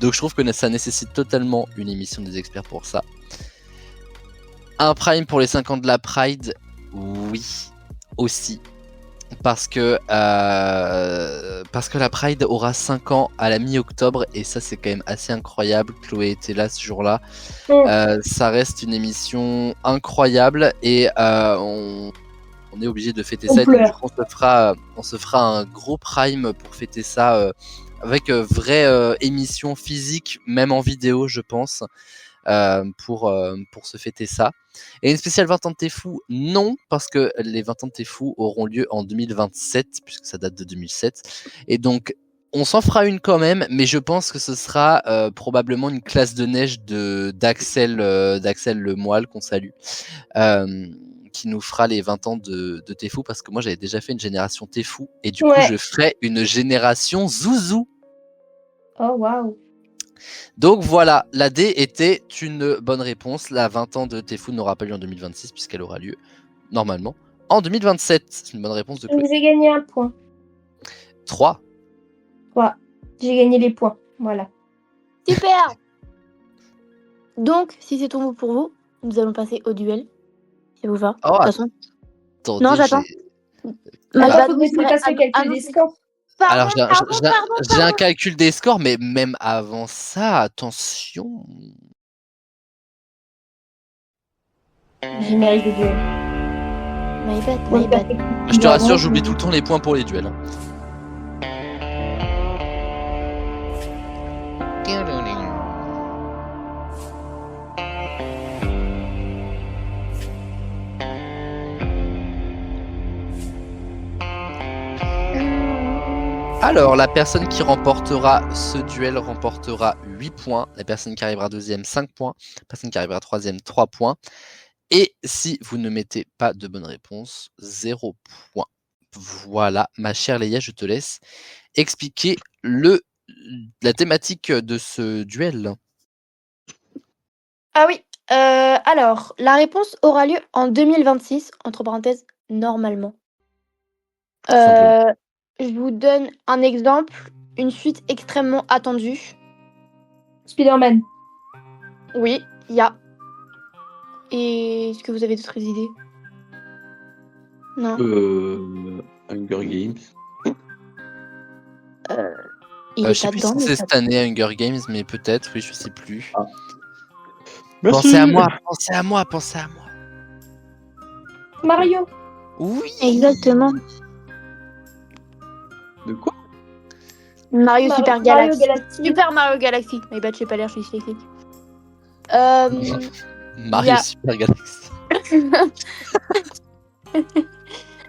Donc je trouve que ça nécessite totalement une émission des experts pour ça. Un prime pour les 5 ans de la Pride, oui, aussi. Parce que la Pride aura 5 ans à la mi-octobre, et ça c'est quand même assez incroyable. Chloé était là ce jour-là. Ça reste une émission incroyable, et on est obligé de fêter ça. Et donc, on se fera un gros prime pour fêter ça, avec vraie émission physique, même en vidéo je pense. Pour se fêter ça. Et une spéciale 20 ans de T'es fou, non, parce que les 20 ans de T'es fou auront lieu en 2027, puisque ça date de 2007. Et donc, on s'en fera une quand même, mais je pense que ce sera probablement une classe de neige d'Axel Le Moile, qu'on salue, qui nous fera les 20 ans de T'es fou, parce que moi j'avais déjà fait une génération T'es fou, et du coup je ferai une génération Zouzou. Oh waouh. Donc voilà, la D était une bonne réponse. La 20 ans de T'es fou n'aura pas lieu en 2026, puisqu'elle aura lieu normalement en 2027. C'est une bonne réponse de Chloé. J'ai gagné un point. 3. J'ai gagné les points. Voilà. Super. Donc, si c'est tout bon pour vous, nous allons passer au duel. Ça vous va? Oh, de toute façon. attendez, Non, j'attends. Attends, faut que je fasse le calcul des scores. Alors j'ai un calcul des scores, mais même avant ça, attention. J'ai mérité le duel. My bad. Je te rassure, j'oublie tout le temps les points pour les duels. Alors, la personne qui remportera ce duel remportera 8 points. La personne qui arrivera deuxième, 5 points. La personne qui arrivera troisième, 3 points. Et si vous ne mettez pas de bonne réponse, 0 points. Voilà, ma chère Léa, je te laisse expliquer la thématique de ce duel. Ah oui. Alors, la réponse aura lieu en 2026, entre parenthèses, normalement. Je vous donne un exemple, une suite extrêmement attendue. Spider-Man. Oui, il y a. Et est-ce que vous avez d'autres idées? Non. Hunger Games. Il je est sais pas plus dedans. si c'est cette année à Hunger Games, mais peut-être, oui, je sais plus. Ah. Pensez à moi. Mario. Oui. Exactement. De quoi? Mario Super Galaxy. Galaxy. Super Mario Galaxy. My bad, je sais pas l'air, je suis dyslexique. Mario Super Galaxy.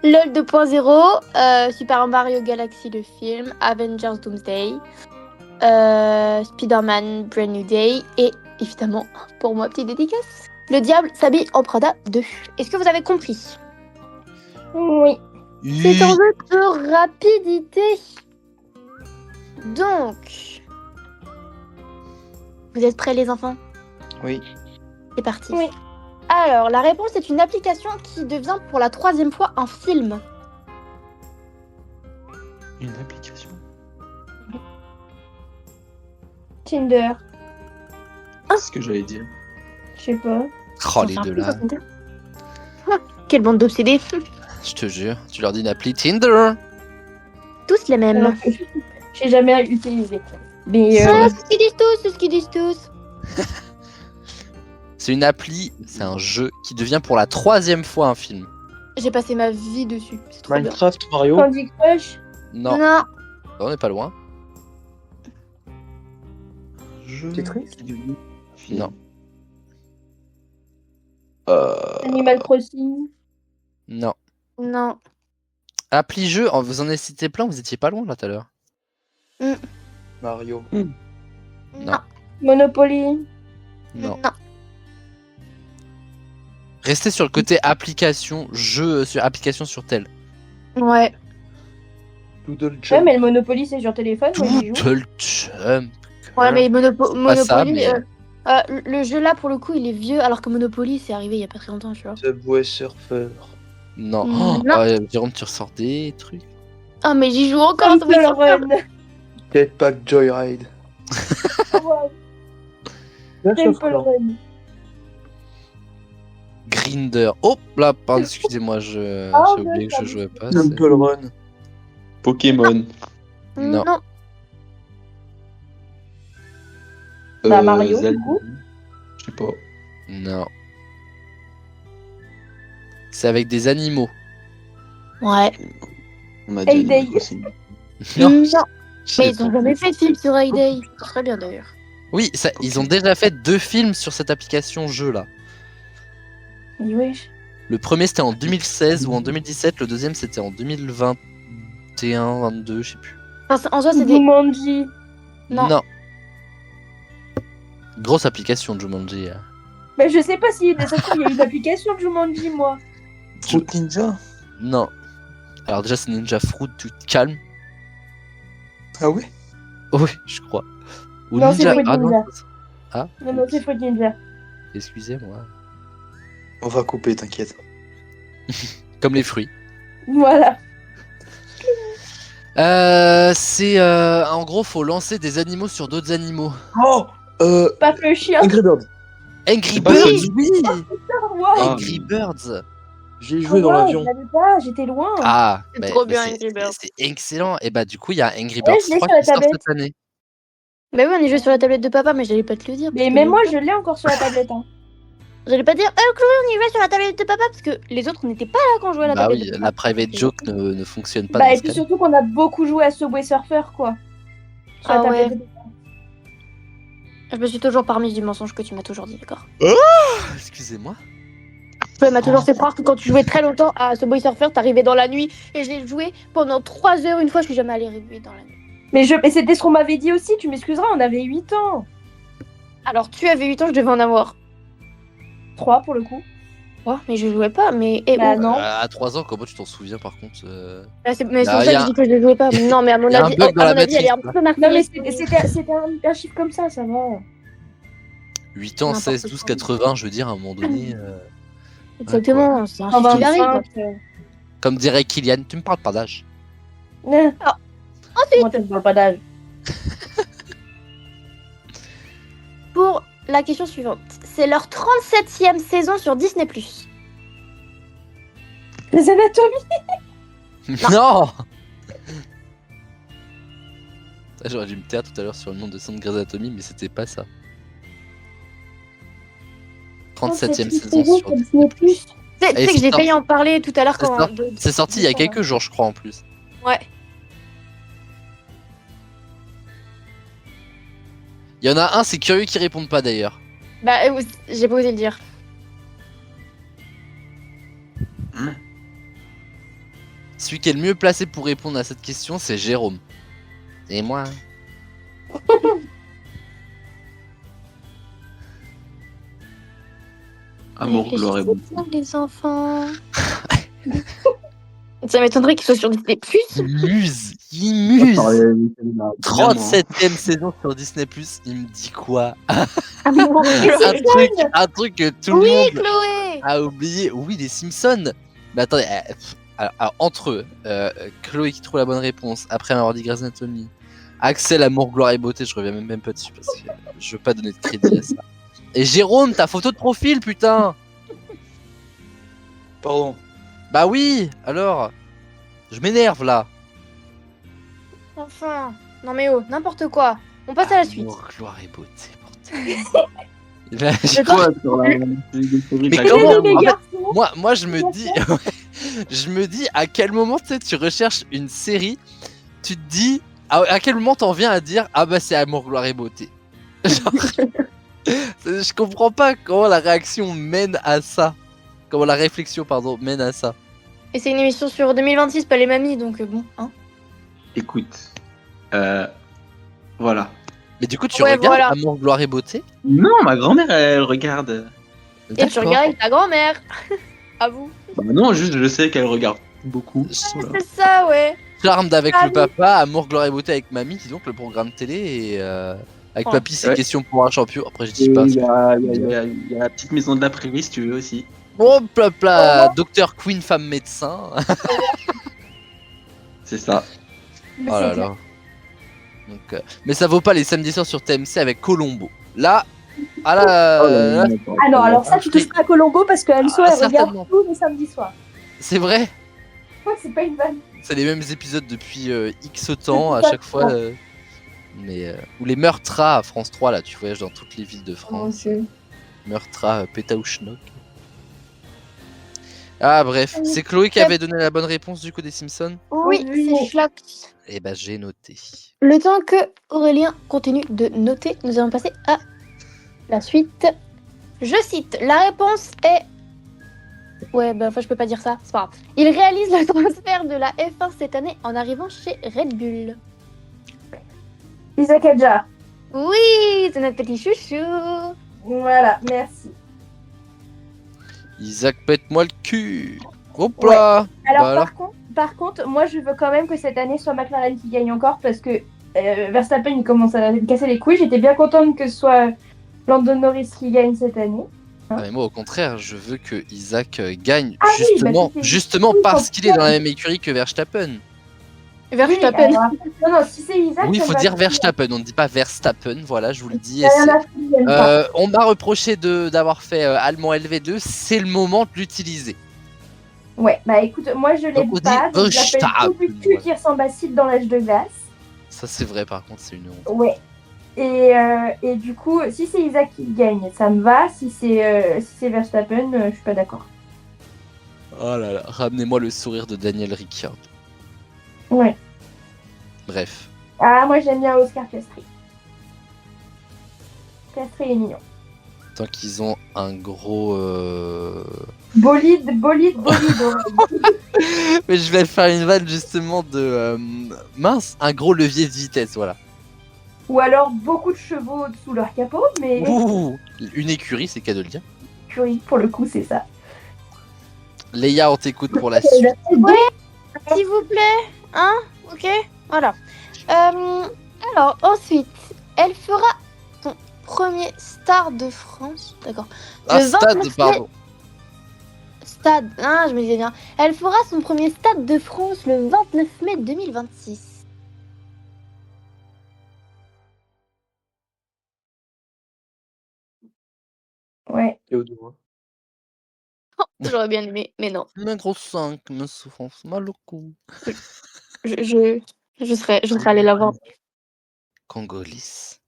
LOL 2.0, Super Mario Galaxy le film, Avengers Doomsday, Spider-Man Brand New Day et évidemment, pour moi, petite dédicace, Le Diable s'habille en Prada 2. Est-ce que vous avez compris? Oui. C'est un jeu de rapidité. Donc, vous êtes prêts les enfants? Oui. C'est parti. Oui. Alors, la réponse est une application qui devient pour la 3e fois un film. Une application. Tinder. C'est ce que j'allais dire. sais pas. Oh, les deux là, Quelle bande d'obsédés. je te jure. Tu leur dis une appli Tinder. Tous les mêmes. Alors que j'ai jamais utilisé. Mais Ah, c'est ce qu'ils disent tous, c'est ce qu'ils disent tous. C'est une appli, c'est un jeu qui devient pour la 3e fois un film. J'ai passé ma vie dessus. C'est trop bien. Minecraft, Mario. Candy Crush. Non, Non. on n'est pas loin. Jeu Tetris qui devient film. Non. Animal Crossing. Non. Non. Appli jeu, vous en avez cité plein, vous étiez pas loin là tout à l'heure. Mario. Non. Monopoly. Non. Restez sur le côté application, jeu sur application sur tel. Ouais. Doodle Ouais, Jump. mais le Monopoly, c'est sur téléphone. Moi, j'y joue. Doodle Jump. Ouais, mais Monopoly, ça, mais- le jeu là pour le coup il est vieux alors que Monopoly c'est arrivé il y a pas très longtemps, tu vois. Subway Surfer. Non. Non. Jérôme, tu ressors des trucs. Ah mais j'y joue encore. ça Temple me fait peur. Run. Jetpack Joyride. Ouais, Là, ça Temple fera. Run. Grinder. Oh là, pardon, excusez-moi, j'ai Ah, oublié que ouais, je jouais pas. Temple Run. Pokémon. Non. Bah, Mario, Zelda. du coup. Je sais pas. Non. C'est avec des animaux. Ouais. On m'a Hey dit Day. Animal Crossing. Non. Je Mais sais ils ont pas. jamais fait de film sur Heyday. C'est très bien d'ailleurs. Oui, ils ont déjà fait 2 films sur cette application jeu là. Mais wesh. Le premier c'était en 2016 ou en 2017, le deuxième c'était en 2021, 22, je sais plus. Enfin, en soi c'est des. Jumanji. Non. Grosse application Jumanji. Mais je sais pas si ça se trouve, il y a une application de Jumanji, moi. Fruit Ninja. Non. Alors déjà c'est Ninja Fruit, tu te calmes. Ah ouais. Oui, je crois. Ou Non, c'est Ninja. Fruit Ah non. Ninja. Ah, Non, c'est Fruit Ninja. excusez-moi. On va couper, t'inquiète. Comme les fruits. Voilà. C'est en gros faut lancer des animaux sur d'autres animaux. Oh Paf le chien. Angry Birds. Angry pas Birds, Sonic. oui. Ouais. Ah. Angry Birds. J'ai joué dans Ouais, l'avion. je l'avais pas, j'étais loin. Ah, C'est bah, trop mais bien, c'est- Angry Birds. c'est excellent. Et bah du coup il y a Angry Ouais, Birds je l'ai 3 sur la qui sort tablette. cette année. Bah oui, on est joué sur la tablette de papa, mais j'allais pas te le dire. parce Mais que- même moi, je l'ai encore sur la tablette. Hein. J'allais pas dire, Chloé, on y va sur la tablette de papa, parce que les autres n'étaient pas là quand on jouait à la Bah tablette oui, de papa. la private joke ne fonctionne pas Bah, dans et ce puis cas. surtout qu'on a beaucoup joué à Subway Surfer, quoi. Sur la Ah tablette ouais. de papa. Je me suis toujours parmise du mensonge que tu m'as toujours dit, d'accord. Excusez-moi. Elle m'a toujours fait croire que quand tu jouais très longtemps à Subway Surfer, t'arrivais dans la nuit, et j'ai joué pendant 3 heures une fois, je suis jamais allée arriver dans la nuit. Mais c'était ce qu'on m'avait dit aussi, tu m'excuseras, on avait 8 ans. Alors tu avais 8 ans, je devais en avoir 3 pour le coup. 3, mais je jouais pas, mais... Et Bah où non. À 3 ans, comment tu t'en souviens par contre Là, mais c'est Bah, pour y ça que a je dis que je ne jouais pas. Non, mais à mon y a un avis, bug dans la elle est un matrice, petit peu marquée. Non, mais c'était un chiffre comme ça va. 8 ans, N'importe 16, quoi. 12, 80, je veux dire, à un moment donné. Exactement, c'est un En chiffre qui varie. quoi. 25. Comme dirait Kylian, tu me parles pas d'âge. Moi, tu ne parles pas d'âge. Pour la question suivante, c'est leur 37e saison sur Disney+. Les anatomies. Non J'aurais dû me taire tout à l'heure sur le nom de son de Grey's Anatomy, mais c'était pas ça. 37ème saison sur Disney+. Tu sais Et que c'est j'ai sorti. failli en parler tout à l'heure C'est quand... sorti. C'est sorti il y a quelques jours, je crois, en plus. Ouais. Il y en a un, c'est curieux qui répondent pas d'ailleurs. Bah, j'ai pas osé le dire. Celui qui est le mieux placé pour répondre à cette question, c'est Jérôme. Et moi. Amour, gloire et beauté. Réfléchissez bien, les enfants. Ça m'étonnerait qu'ils soient sur Disney+. Il muse 37ème saison sur Disney+, il me dit quoi? un truc que tout le Oui, monde Chloé. a oublié. Oui, les Simpsons. Mais attendez, alors, entre eux, Chloé qui trouve la bonne réponse, après m'avoir dit Grey's Anatomy, Axel, Amour, Gloire et Beauté, je reviens même pas dessus parce que je veux pas donner de crédit à ça. Et Jérôme, ta photo de profil, putain. Pardon. Bah oui, alors. Je m'énerve là. Enfin, non mais oh, n'importe quoi. On passe à la suite. Amour, gloire et beauté, bordel. Là, Je Quoi sur la Mais pas comment bien, en fait, garçons. moi je me dis, je me dis à quel moment tu recherches une série, tu te dis à quel moment t'en viens à dire ah bah c'est Amour, gloire et beauté. Genre, je comprends pas comment la réaction mène à ça, comment la réflexion pardon mène à ça. Et c'est une émission sur 2026, pas les mamies, donc bon, hein. Écoute, voilà. Mais du coup tu Ouais, regardes voilà. Amour, gloire et beauté. Non, ma grand-mère, elle regarde. Et tu D'accord. regardes avec ta grand-mère. À vous. Bah non, juste je sais qu'elle regarde beaucoup. Voilà. C'est ça, ouais. Charmed avec Ah le oui. papa, Amour, gloire et beauté avec mamie, dis donc le programme télé et avec Oh. papy c'est Ouais. question pour un champion. Après je Et dis pas. il y a la petite maison de la prairie si tu veux aussi. Bon, pla, Docteur Queen, femme médecin. C'est ça. Mais Oh là c'est clair. là. Donc, mais ça vaut pas les samedis soirs sur TMC avec Colombo. Là, ah là, Oh là là, Ah non, alors ça, tu touches pas à Colombo parce qu'Anso, Ah, elle regarde certainement. tous les samedis soirs. c'est vrai. Ouais, c'est pas une vanne. C'est les mêmes épisodes depuis X temps à C'est ça. chaque fois. Mais ou les Meurtras à France 3 là, tu voyages dans toutes les villes de France. Meurtras, Pétaouchnok. Ah bref, c'est Chloé qui avait donné la bonne réponse du coup des Simpsons. Oui, c'est Schlock. Et bah j'ai noté. Le temps que Aurélien continue de noter, nous allons passer à la suite. Je cite, la réponse est... Ouais, bah enfin je peux pas dire ça, c'est pas grave. Il réalise le transfert de la F1 cette année en arrivant chez Red Bull. Isaac Adjar. Oui, c'est notre petit chouchou. Voilà, merci. Isaac, pète-moi le cul. Hop là. Alors, Bah alors. par contre, moi, je veux quand même que cette année soit McLaren qui gagne encore parce que Verstappen, il commence à me casser les couilles. J'étais bien contente que ce soit Lando Norris qui gagne cette année. Ah, mais moi au contraire, je veux que Isaac gagne Ah oui, justement, bah, c'est- justement oui, parce quand- qu'il est dans la même écurie que Verstappen. Verstappen. Oui, alors, non, non, si c'est Isaac. Oui, il ça faut va dire être- Verstappen, on ne dit pas Verstappen, voilà, je vous le dis. Il y a rien à foutre, j'aime pas. On m'a reproché d'avoir fait allemand LV2, c'est le moment de l'utiliser. Ouais, bah écoute, moi je Donc, l'aime on pas. dit Donc je l'appelle Verstappen, tout du cul voilà. qui ressemble à Sid dans l'âge de glace. Ça c'est vrai par contre, c'est une honte. Ouais. Et du coup, si c'est Isaac qui gagne, ça me va. Si c'est Verstappen, je suis pas d'accord. Oh là là, ramenez-moi le sourire de Daniel Ricciardo. Ouais. Bref. Ah, moi j'aime bien Oscar Piastri. Piastri est mignon. Tant qu'ils ont un gros... Bolide. Mais je vais faire une vanne justement de... mince, un gros levier de vitesse, voilà. Ou alors beaucoup de chevaux sous leur capot, mais Ouh, une écurie, c'est qu'à de le dire. Curie, pour le coup, c'est ça. Léa, on t'écoute pour la suite. S'il vous plaît. Hein? Ok? Voilà. Alors, ensuite, elle fera son premier Star de France. D'accord. Ah, Le 29 stade, mai- pardon. Stade. Ah, je me disais bien. Elle fera son premier Stade de France le 29 mai 2026. Ouais. Théodore. J'aurais bien aimé, mais non. Un gros 5, me souffrance, mal au cou. Je serais allée la voir. Congolis.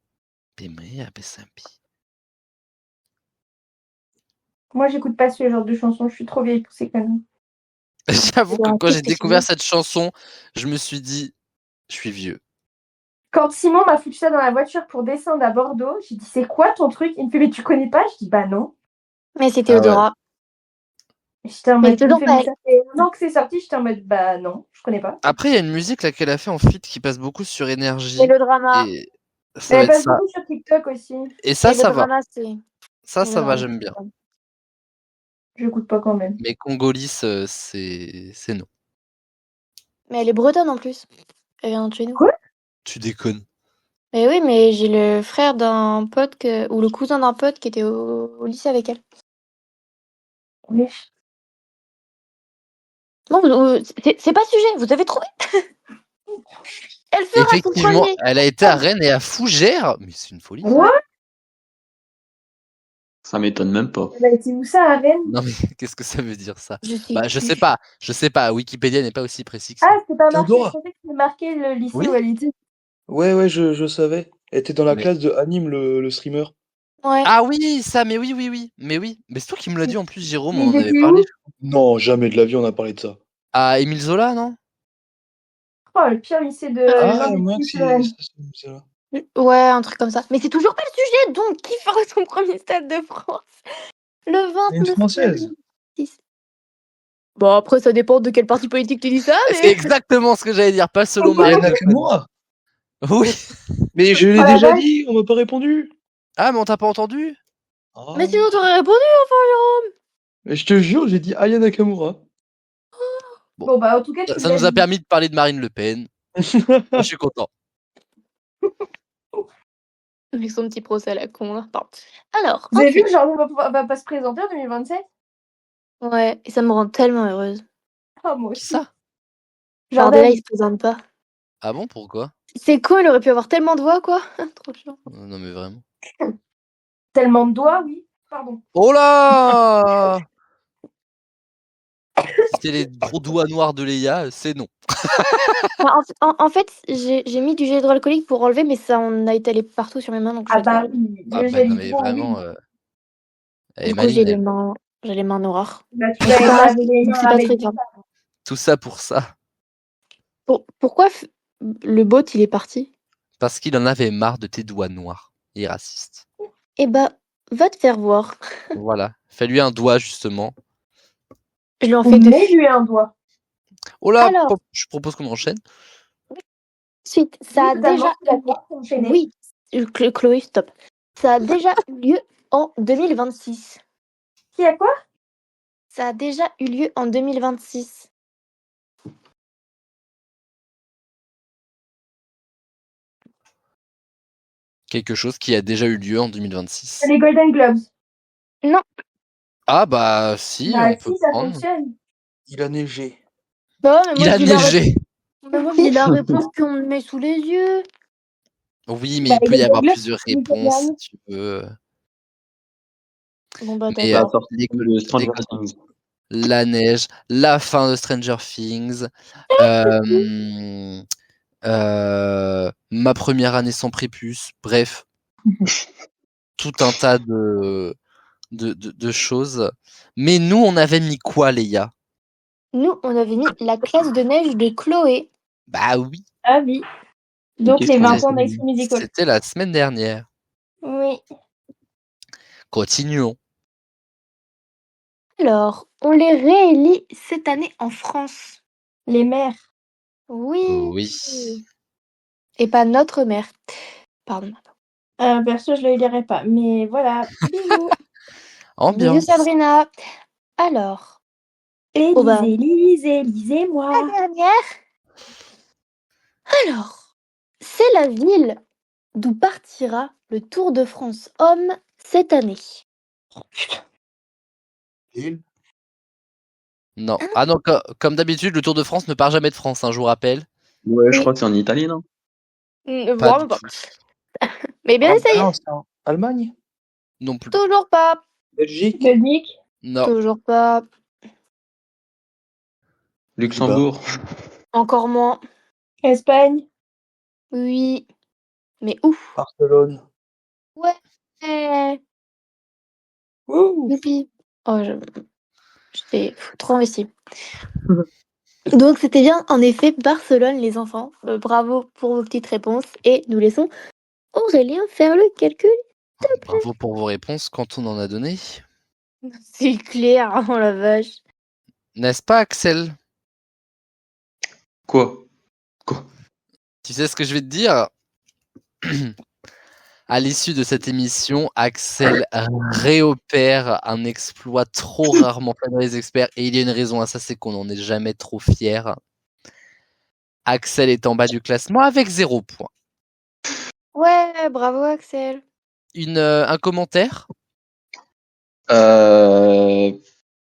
Pimé à Bessampi. Moi, j'écoute pas ce genre de chansons. Je suis trop vieille pour ces conneries. J'avoue que quand j'ai qu'est-ce que découvert tu cette chanson, je me suis dit, je suis vieux. Quand Simon m'a foutu ça dans la voiture pour descendre à Bordeaux, j'ai dit c'est quoi ton truc? Il me fait mais tu connais pas? Je dis bah non. Mais c'est Ah ouais. Théodora. J'étais en Mais mode, il me toujours fait, pas mais ça fait un an que c'est sorti, j'étais en mode bah non, je connais pas. Après, il y a une musique là qu'elle a fait en feat qui passe beaucoup sur énergie. Et le drama. Et ça va Elle être passe ça. beaucoup sur TikTok aussi. Et ça, Et le ça va. drama, c'est. Ça le va, drama. j'aime bien. J'écoute pas quand même. Mais Congolis, c'est non. Mais elle est bretonne en plus. Elle vient de chez nous. Quoi? Tu déconnes. Mais oui, mais j'ai le frère d'un pote ou le cousin d'un pote qui était au lycée avec elle. Oui. Non, c'est pas sujet, vous avez trouvé. Elle fera son Effectivement, premier. elle a été à Rennes et à Fougères. Mais c'est une folie. Ouais. Ça m'étonne même pas. Bah, c'est où ça, à Rennes? Non mais qu'est-ce que ça veut dire ça? Je sais. Bah je sais pas. Wikipédia n'est pas aussi précis que ça. Ah, c'est pas marqué. Théodora. Je pensais que c'était marqué le lycée Oui. où elle était. Ouais, je savais. Elle était dans la Mais- classe de Anime, le streamer. Ouais. Ah oui, ça, mais oui. Mais c'est toi qui me l'as dit en plus, Jérôme, Mais on en ils avait étaient parlé. où? Non, jamais de la vie on a parlé de ça. À Émile Zola, non? Oh, le pire lycée de Ah, l'un des moi, plus de Rennes. c'est là. Ouais, un truc comme ça. Mais c'est toujours pas le sujet, donc qui fera son premier stade de France? Le Une 29 française. 2006. Bon, après, ça dépend de quel parti politique tu dis ça, C'est mais. exactement ce que j'allais dire, pas selon Oh, Marine Aya Le Pen. Nakamura. Oui. Mais je l'ai Oh la déjà vache. dit, on m'a pas répondu. Ah, mais on t'a pas entendu? Ah. Mais sinon, t'aurais répondu, enfin, Mais je te jure, j'ai dit Aya Nakamura. Bon, bah, en tout cas, tu Ça l'as nous a dit. permis de parler de Marine Le Pen. Moi, je suis content. avec son petit procès à la con, là. Pardon. Alors, Vous avez vu ensuite. que Jordan va pas se présenter en 2027? Ouais, et ça me rend tellement heureuse. Oh, moi Qui aussi. ça? Bardella, Jordan. il se présente pas. Ah bon, pourquoi? C'est con, il aurait pu avoir tellement de voix, quoi. Trop chiant. Non mais vraiment. Tellement de doigts, oui. Pardon. Oh là! Si c'était les gros doigts noirs de Léa, c'est non. Enfin, en fait, j'ai mis du gel hydroalcoolique pour enlever, mais ça en a étalé partout sur mes mains, donc je Ah vais bah devoir- oui, Ah le bah gel non mais hydro, vraiment, oui. elle est Du coup, maligne, elle. j'ai les mains noires. Bah, tu Mais vas c'est aller pas- laver les donc mains c'est pas avec très du grave. savon. Tout ça pour ça. Pourquoi le bot, il est parti? Parce qu'il en avait marre de tes doigts noirs. Il est raciste. Eh bah, va te faire voir. Voilà. Fais-lui un doigt justement. Je lui en fais deux. Mets-lui un doigt. Oh là, Alors. je propose qu'on enchaîne. Ensuite, ça a Oui, totalement, déjà... je suis d'accord, enchaîner. Oui, Chloé, stop. Ça a déjà eu lieu en 2026. Qui a quoi? Ça a déjà eu lieu en 2026. Quelque chose qui a déjà eu lieu en 2026. Les Golden Globes. Ah bah si, Bah on peut si, ça prendre. fonctionne. Il a neigé. Bah, mais Il moi, a je dis la neigé. Mais moi, je dis la réponse qu'on me met sous les yeux. Oui, mais Bah, il peut les y avoir Golden plusieurs Globes, réponses si dernier. tu veux. Bon, bah, Mais La d'accord. sortie de Stranger Things. la neige, la fin de Stranger Things, euh, ma première année sans prépuce, bref, tout un tas de choses. Mais nous, on avait mis quoi, Léa? Nous, on avait mis la classe de neige de Chloé. Bah oui, Ah oui. Donc les question 20 de- ans d'High School Musical. c'était la semaine dernière. Oui. Continuons. Alors, on les réélit cette année en France. Les mères. Oui. Oui. Et pas notre mère. Pardon. Perso, je le lirai pas. Mais voilà. Bisous. Ambiance. Bisous Sabrina. Alors, Oh bah. Lisez-moi. la dernière. Alors, c'est la ville d'où partira le Tour de France homme cette année. Lille. Non. Ah non, comme d'habitude, le Tour de France ne part jamais de France, hein, je vous rappelle. Ouais, je Oui. crois que c'est en Italie, non? Pas Vraiment du pas. tout. Mais bien essayé. non, c'est en Allemagne. Non plus. Toujours pas. Belgique. Belgique. Non. Toujours pas. Luxembourg. Encore moins. Espagne. Oui. Mais où? Barcelone. Ouais. Ouh. Youpi. Oh, j'étais trop investie. Donc c'était bien, en effet, Barcelone, les enfants. Bravo pour vos petites réponses. Et nous laissons Aurélien faire le calcul. Bravo pour vos réponses quand on en a donné. C'est clair, oh la vache. N'est-ce pas, Axel? Quoi? Tu sais ce que je vais te dire? À l'issue de cette émission, Axel réopère un exploit trop rarement fait dans les experts. Et il y a une raison à ça, c'est qu'on n'en est jamais trop fiers. Axel est en bas du classement avec 0 points. Ouais, bravo Axel. Un commentaire?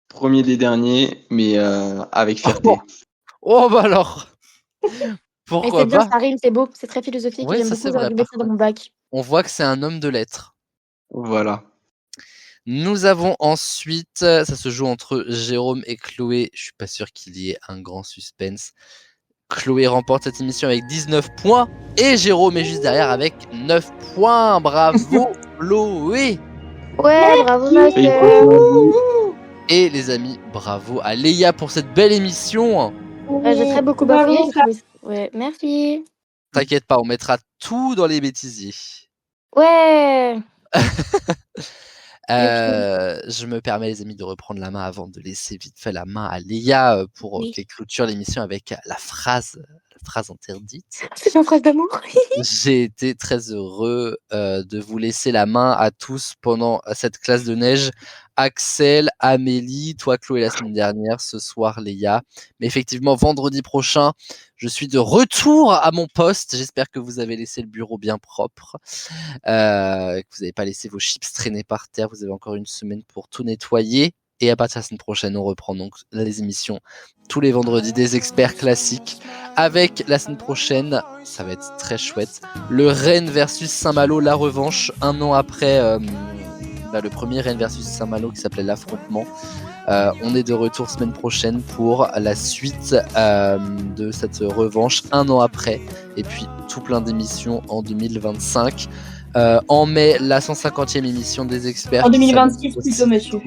Premier des derniers, mais avec fierté. Oh bah alors! Mais Pourquoi c'est bien, pas? ça rime, c'est beau, c'est très philosophique, Ouais, j'aime ça, beaucoup, c'est j'aurais vrai, dû par mettre ça dans mon bac. On voit que c'est un homme de lettres. Voilà. Nous avons ensuite, ça se joue entre Jérôme et Chloé. Je suis pas sûr qu'il y ait un grand suspense. Chloé remporte cette émission avec 19 points et Jérôme est juste derrière avec 9 points. Bravo Chloé. Ouais, bravo ma Et sœur. Et les amis, bravo à Léa pour cette belle émission. J'ai très beaucoup Bravo, bafouillé. frère. Ouais, merci. T'inquiète pas, on mettra tout dans les bêtisiers. Ouais. Je me permets les amis de reprendre la main avant de laisser vite fait la main à Léa pour Oui. qu'elle clôture l'émission avec la phrase interdite. C'est ma phrase d'amour. J'ai été très heureux de vous laisser la main à tous pendant cette classe de neige. Axel, Amélie, toi Chloé la semaine dernière, ce soir Léa. Mais effectivement, vendredi prochain, je suis de retour à mon poste. J'espère que vous avez laissé le bureau bien propre, que vous n'avez pas laissé vos chips traîner par terre. Vous avez encore une semaine pour tout nettoyer. Et à partir de la semaine prochaine, on reprend donc les émissions tous les vendredis des experts classiques. Avec la semaine prochaine, ça va être très chouette, le Rennes versus Saint-Malo, la revanche, un an après le premier Rennes versus Saint-Malo qui s'appelait l'affrontement. On est de retour semaine prochaine pour la suite de cette revanche, un an après, et puis tout plein d'émissions en 2025. En mai, la 150e émission des experts. En 2026 plutôt, monsieur.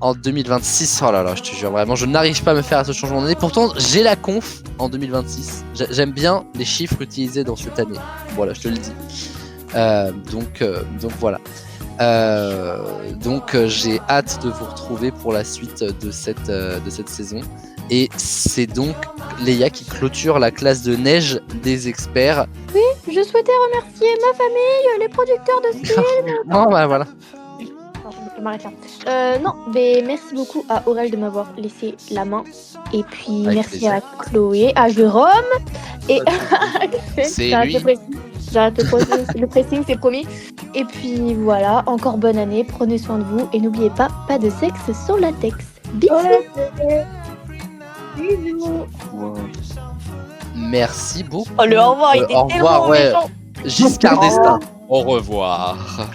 En 2026, oh là là, je te jure, vraiment, je n'arrive pas à me faire à ce changement d'année. Pourtant, j'ai la conf en 2026. J'aime bien les chiffres utilisés dans cette année. Voilà, je te le dis. Donc voilà. J'ai hâte de vous retrouver pour la suite de cette saison. Et c'est donc Léa qui clôture la classe de neige des experts. Je souhaitais remercier ma famille, les producteurs de ce film. Non, bah voilà. Je m'arrête là. Non, mais merci beaucoup à Aurel de m'avoir laissé la main. Et puis Avec merci plaisir. à Chloé, à Jérôme et à Axel. C'est J'arrête lui. le pressing. J'arrête le pressing, c'est promis. Et puis voilà, encore bonne année, prenez soin de vous et n'oubliez pas de sexe sur latex. Bisous. Bisous. Merci beaucoup. Oh le au revoir, il était au revoir, tellement ouais. méchant. Giscard d'Estaing. Au revoir.